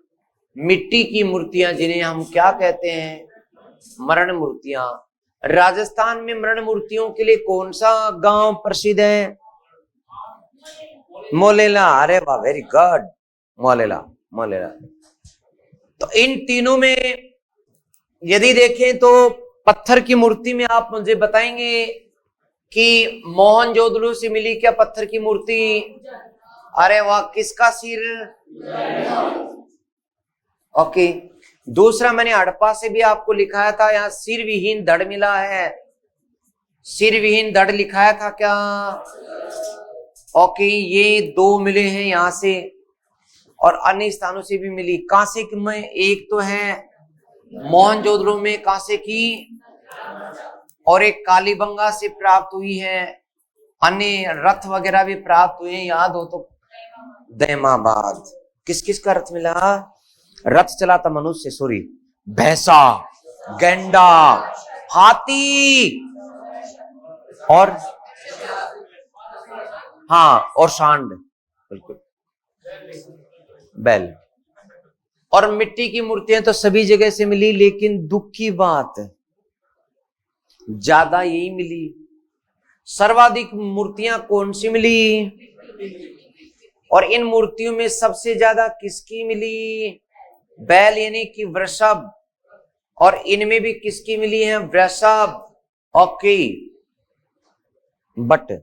मिट्टी की मूर्तियां, जिन्हें हम क्या कहते हैं? मरण मूर्तियां। राजस्थान में मरण मूर्तियों के लिए कौन सा गांव प्रसिद्ध है? मोलेला। अरे वाह, वेरी गुड, मोलेला, मोलेला। तो इन तीनों में यदि देखें तो पत्थर की मूर्ति में आप मुझे बताएंगे कि मोहनजोदड़ो से मिली क्या पत्थर की मूर्ति? अरे वाह, किसका सिर? ओके। दूसरा मैंने हड़प्पा से भी आपको लिखाया था, यहां सिर विहीन धड़ मिला है। सिर विहीन धड़ लिखाया था क्या? ओके, ये 2 मिले हैं यहां से, और अन्य स्थानों से भी मिली। कांसे की में एक तो है मोहनजोदड़ो में कांसे की, और एक कालीबंगा से प्राप्त हुई है। अन्य रथ वगैरह भी प्राप्त हुए हैं, याद हो तो। दैमाबाद। किस किस का रथ मिला? रथ चला था मनुष्य, सॉरी, भैंसा, गैंडा, हाथी, और हाँ, और सांड, बिल्कुल, बैल। और मिट्टी की मूर्तियां तो सभी जगह से मिली, लेकिन दुख की बात ज्यादा यही मिली। सर्वाधिक मूर्तियां कौन सी मिली? और इन मूर्तियों में सबसे ज्यादा किसकी मिली? बैल यानी कि वृषभ। और इनमें भी किसकी मिली है? वृषभ। ओके। बट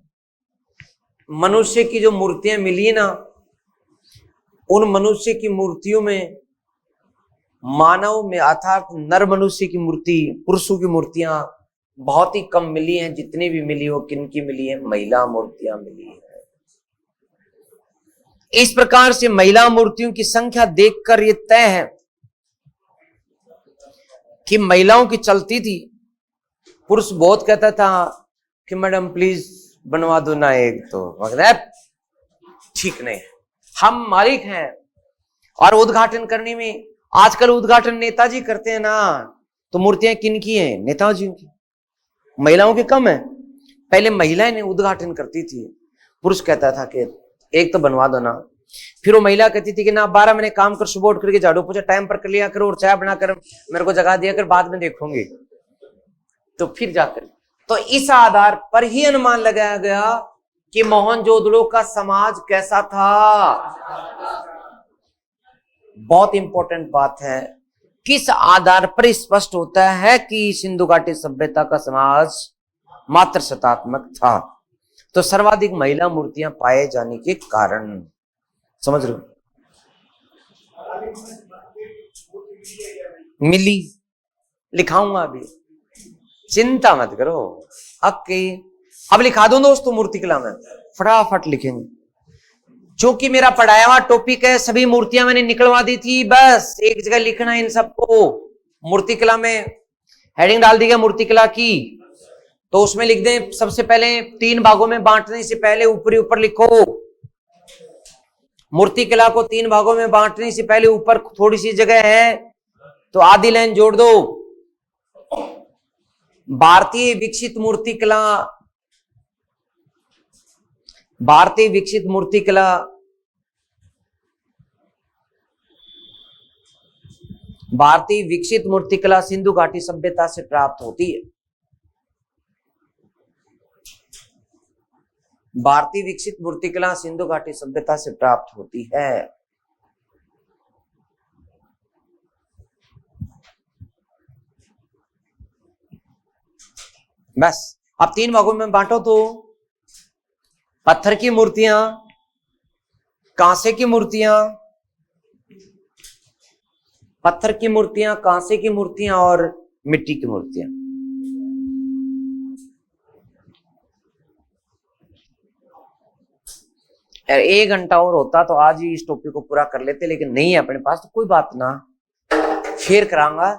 मनुष्य की जो मूर्तियां मिली ना, उन मनुष्य की मूर्तियों में मानव में अर्थात नर मनुष्य की मूर्ति, पुरुषों की मूर्तियां बहुत ही कम मिली हैं। जितनी भी मिली हो, किन की मिली है? महिला मूर्तियां मिली है। इस प्रकार से महिला मूर्तियों की संख्या देखकर यह तय है कि महिलाओं की चलती थी। पुरुष बहुत कहता था कि मैडम प्लीज बनवा दो ना एक, तो ठीक नहीं, हम मालिक हैं। और उद्घाटन करने में आजकल उद्घाटन नेताजी करते हैं ना, तो मूर्तियां किन की हैं? नेताजी की। महिलाओं की कम है। पहले महिलाएं ने उद्घाटन करती थी, पुरुष कहता था कि एक तो बनवा दो ना। फिर वो महिला कहती थी कि ना 12 महीने काम कर, सुबह उठ करके झाड़ू पोछा टाइम पर कर लिया करो, और चाय बनाकर मेरे को जगा दिया कर, बाद में देखूंगी। तो फिर जाकर, तो इस आधार पर ही अनुमान लगाया गया कि मोहनजोदड़ो का समाज कैसा था। बहुत इंपॉर्टेंट बात है, किस आधार पर स्पष्ट होता है कि सिंधु घाटी सभ्यता का समाज मात्र सत्तात्मक था? तो सर्वाधिक महिला मूर्तियां पाए जाने के कारण, समझ रहे हो? मिली, लिखाऊंगा अभी, चिंता मत करो। ओके, अब लिखा दो दोस्तों, मूर्तिकला में फटाफट लिखेंगे। क्योंकि मेरा पढ़ाया हुआ टॉपिक है, सभी मूर्तियां मैंने निकलवा दी थी, बस एक जगह लिखना इन सबको। मूर्तिकला में हेडिंग डाल दी गया मूर्तिकला की, तो उसमें लिख दें सबसे पहले 3 भागों में बांटने से पहले ऊपरी ऊपर लिखो। मूर्तिकला को 3 भागों में बांटने से पहले ऊपर थोड़ी सी जगह है, तो आधी लाइन जोड़ दो। भारतीय विकसित मूर्तिकला, भारतीय विकसित मूर्तिकला भारतीय विकसित मूर्तिकला सिंधु घाटी सभ्यता से प्राप्त होती है। भारतीय विकसित मूर्तिकला सिंधु घाटी सभ्यता से प्राप्त होती है। बस अब 3 भागों में बांटो तो पत्थर की मूर्तियां, कांसे की मूर्तियां, पत्थर की मूर्तियां, कांसे की मूर्तियां और मिट्टी की मूर्तियां। यार 1 घंटा और होता तो आज ही इस टॉपिक को पूरा कर लेते, लेकिन नहीं है अपने पास, तो कोई बात ना, फिर करांगा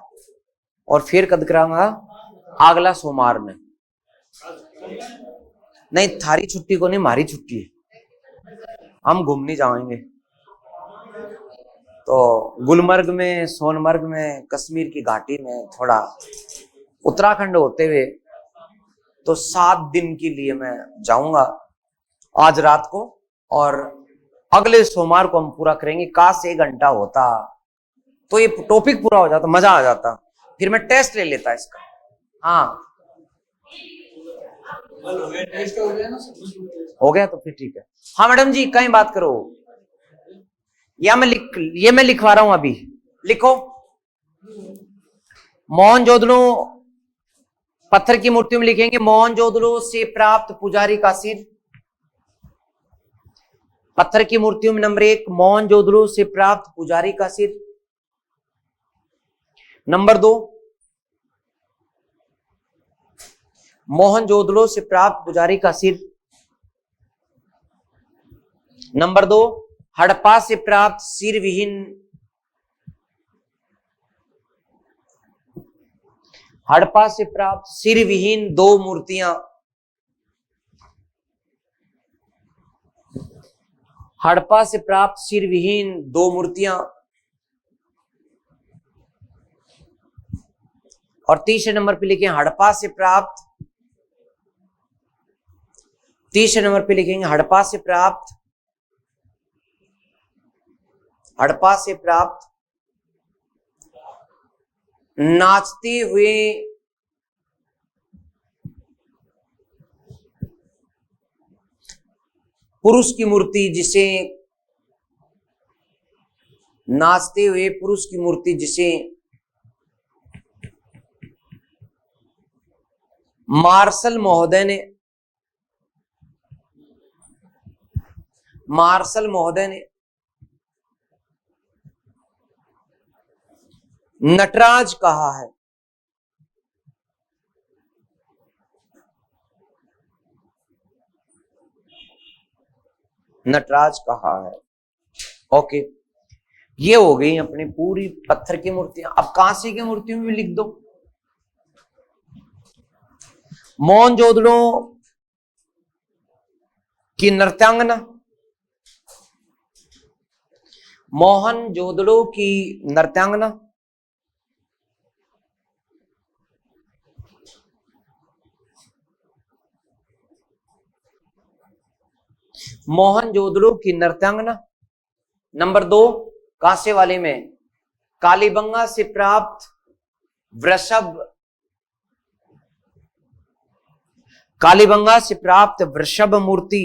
और फिर कद करांगा अगला सोमवार में। नहीं थारी छुट्टी को नहीं, हमारी छुट्टी है, हम घूमने जाएंगे तो गुलमर्ग में, सोनमर्ग में, कश्मीर की घाटी में, थोड़ा उत्तराखंड होते हुए, तो 7 दिन के लिए मैं जाऊंगा आज रात को, और अगले सोमवार को हम पूरा करेंगे। काश 1 घंटा होता तो ये टॉपिक पूरा हो जाता, मजा आ जाता, फिर मैं टेस्ट ले लेता इसका। हाँ टेस्ट हो गया ना, हो गया तो फिर ठीक है। हाँ मैडम जी कहीं बात करो, या मैं लिखवा रहा हूं अभी, लिखो। मोहनजोदड़ो, पत्थर की मूर्तियों में लिखेंगे मोहनजोदड़ो से प्राप्त पुजारी का सिर। पत्थर की मूर्तियों में नंबर 1 मोहनजोदड़ो से प्राप्त पुजारी का सिर। नंबर 2 मोहनजोदड़ो से प्राप्त पुजारी का सिर। नंबर 2 हड़प्पा से प्राप्त सिर विहीन, हड़प्पा से प्राप्त सिर विहीन 2 मूर्तियां। हड़प्पा से प्राप्त सिर विहीन 2 मूर्तियां। और तीसरे नंबर पे लिखें हड़प्पा से प्राप्त, तीसरे नंबर पे लिखेंगे हड़प्पा से प्राप्त, हड़प्पा से प्राप्त नाचते हुए पुरुष की मूर्ति, जिसे नाचते हुए पुरुष की मूर्ति जिसे मार्शल महोदय ने नटराज कहा है। नटराज कहा है। ओके, ये हो गई अपनी पूरी पत्थर की मूर्तियां। अब कांसे की मूर्तियों में भी लिख दो। मोहनजोदड़ो की नृत्यांगना, मोहनजोदड़ो की नृत्यांगना, मोहनजोदड़ो की नृत्यांगना। नंबर 2 कांसे वाले में कालीबंगा से प्राप्त वृषभ, कालीबंगा से प्राप्त वृषभ मूर्ति,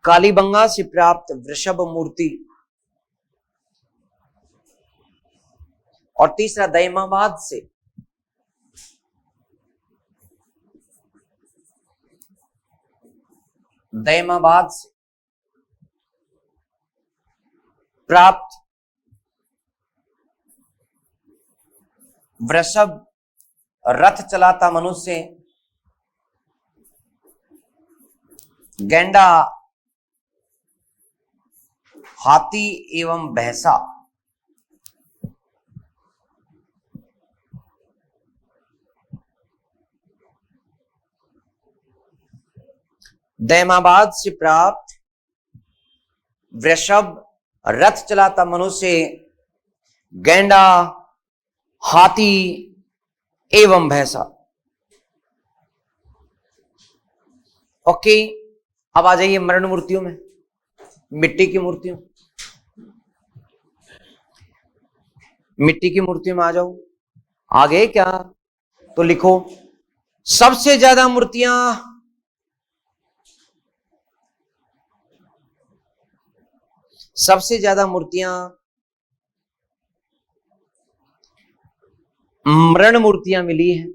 कालीबंगा से प्राप्त वृषभ मूर्ति। और तीसरा दयमाबाद से, दयमाबाद से प्राप्त वृषभ रथ चलाता मनुष्य, गैंडा, हाथी एवं भैंसा। दयमाबाद से प्राप्त वृषभ रथ चलाता मनुष्य, गैंडा, हाथी एवं भैंसा। ओके, अब आ जाइए मरण मूर्तियों में, मिट्टी की मूर्तियों, मिट्टी की मूर्तियों में आ जाओ। आ गए क्या? तो लिखो सबसे ज्यादा मूर्तियां मृण मूर्तियां मिली हैं।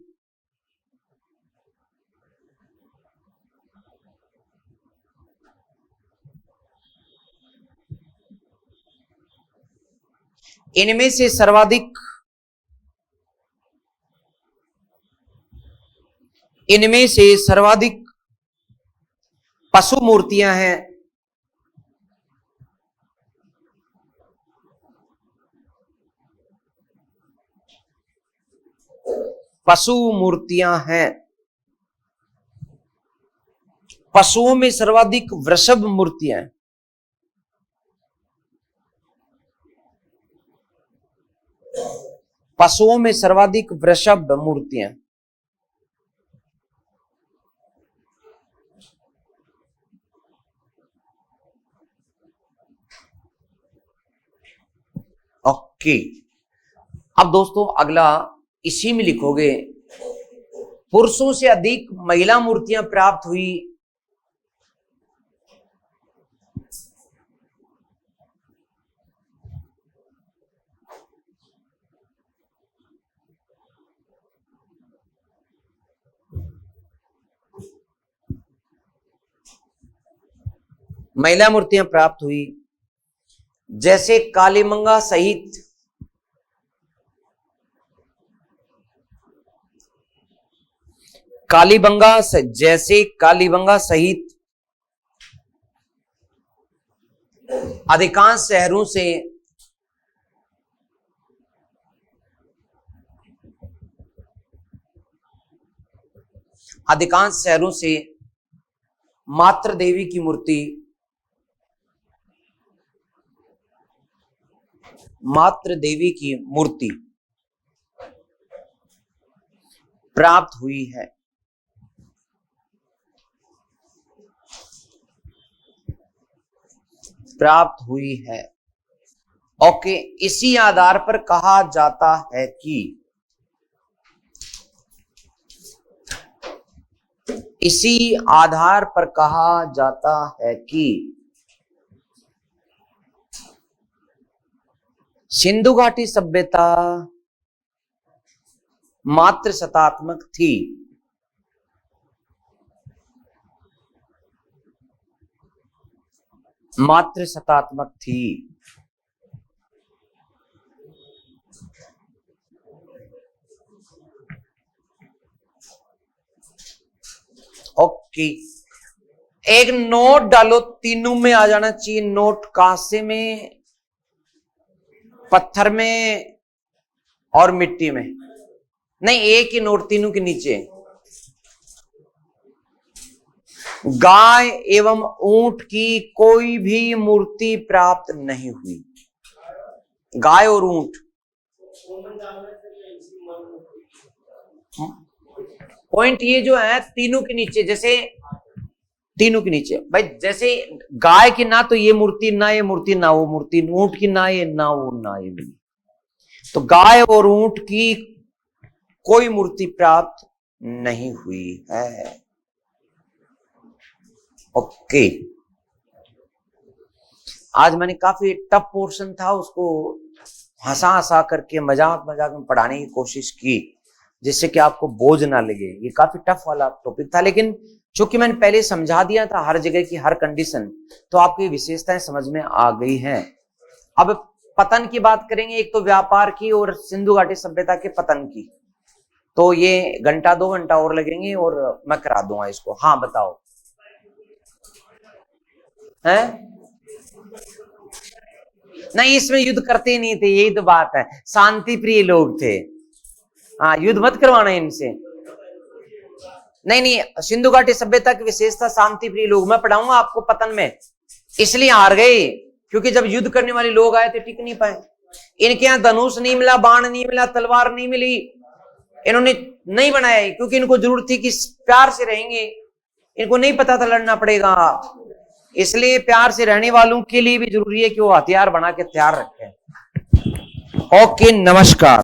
इनमें से सर्वाधिक पशु मूर्तियां हैं। पशुओं में सर्वाधिक वृषभ मूर्तियां हैं। पशुओं में सर्वाधिक वृषभ मूर्तियां। ओके, अब दोस्तों अगला इसी में लिखोगे, पुरुषों से अधिक महिला मूर्तियां प्राप्त हुई। जैसे कालीबंगा सहित अधिकांश शहरों से मातृ देवी की मूर्ति प्राप्त हुई है। ओके, इसी आधार पर कहा जाता है कि सिंधु घाटी सभ्यता मातृसत्तात्मक थी। ओके, एक नोट डालो, तीनों में आ जाना चाहिए नोट, कांसे में, पत्थर में और मिट्टी में। नहीं, एक ही नोट तीनों के नीचे। गाय एवं ऊंट की कोई भी मूर्ति प्राप्त नहीं हुई। गाय और ऊंट, पॉइंट ये जो है तीनों के नीचे, जैसे तीनों के नीचे भाई, जैसे गाय की ना तो ये मूर्ति, ना ये मूर्ति, ना वो मूर्ति, ऊंट की ना ये, ना वो, ना ये। तो गाय और ऊंट की कोई मूर्ति प्राप्त नहीं हुई है। ओके, आज मैंने काफी टफ पोर्शन था, उसको हंसा करके मजाक में पढ़ाने की कोशिश की, जिससे कि आपको बोझ ना लगे। ये काफी टफ वाला टॉपिक था, लेकिन चूंकि मैंने पहले समझा दिया था हर जगह की हर कंडीशन, तो आपकी विशेषताएं समझ में आ गई हैं। अब पतन की बात करेंगे, एक तो व्यापार की और सिंधु घाटी सभ्यता के पतन की। तो ये घंटा 2 घंटा और लगेंगे और मैं करा दूंगा इसको। हाँ बताओ, हैं? नहीं, इसमें युद्ध करते नहीं थे, यही तो बात है, शांति प्रिय लोग थे। हाँ, युद्ध मत करवाना इनसे। नहीं, सिंधु घाटी सभ्यता की विशेषता शांति प्रिय लोग। मैं पढ़ाऊंगा आपको पतन में, इसलिए हार गए क्योंकि जब युद्ध करने वाले लोग आए थे टिक नहीं पाए। इनके यहाँ धनुष नहीं मिला, बाण नहीं मिला, तलवार नहीं मिली, इन्होंने नहीं बनाया क्योंकि इनको जरूरत थी कि प्यार से रहेंगे, इनको नहीं पता था लड़ना पड़ेगा। इसलिए प्यार से रहने वालों के लिए भी जरूरी है कि वो हथियार बना के तैयार रखें। ओके, नमस्कार।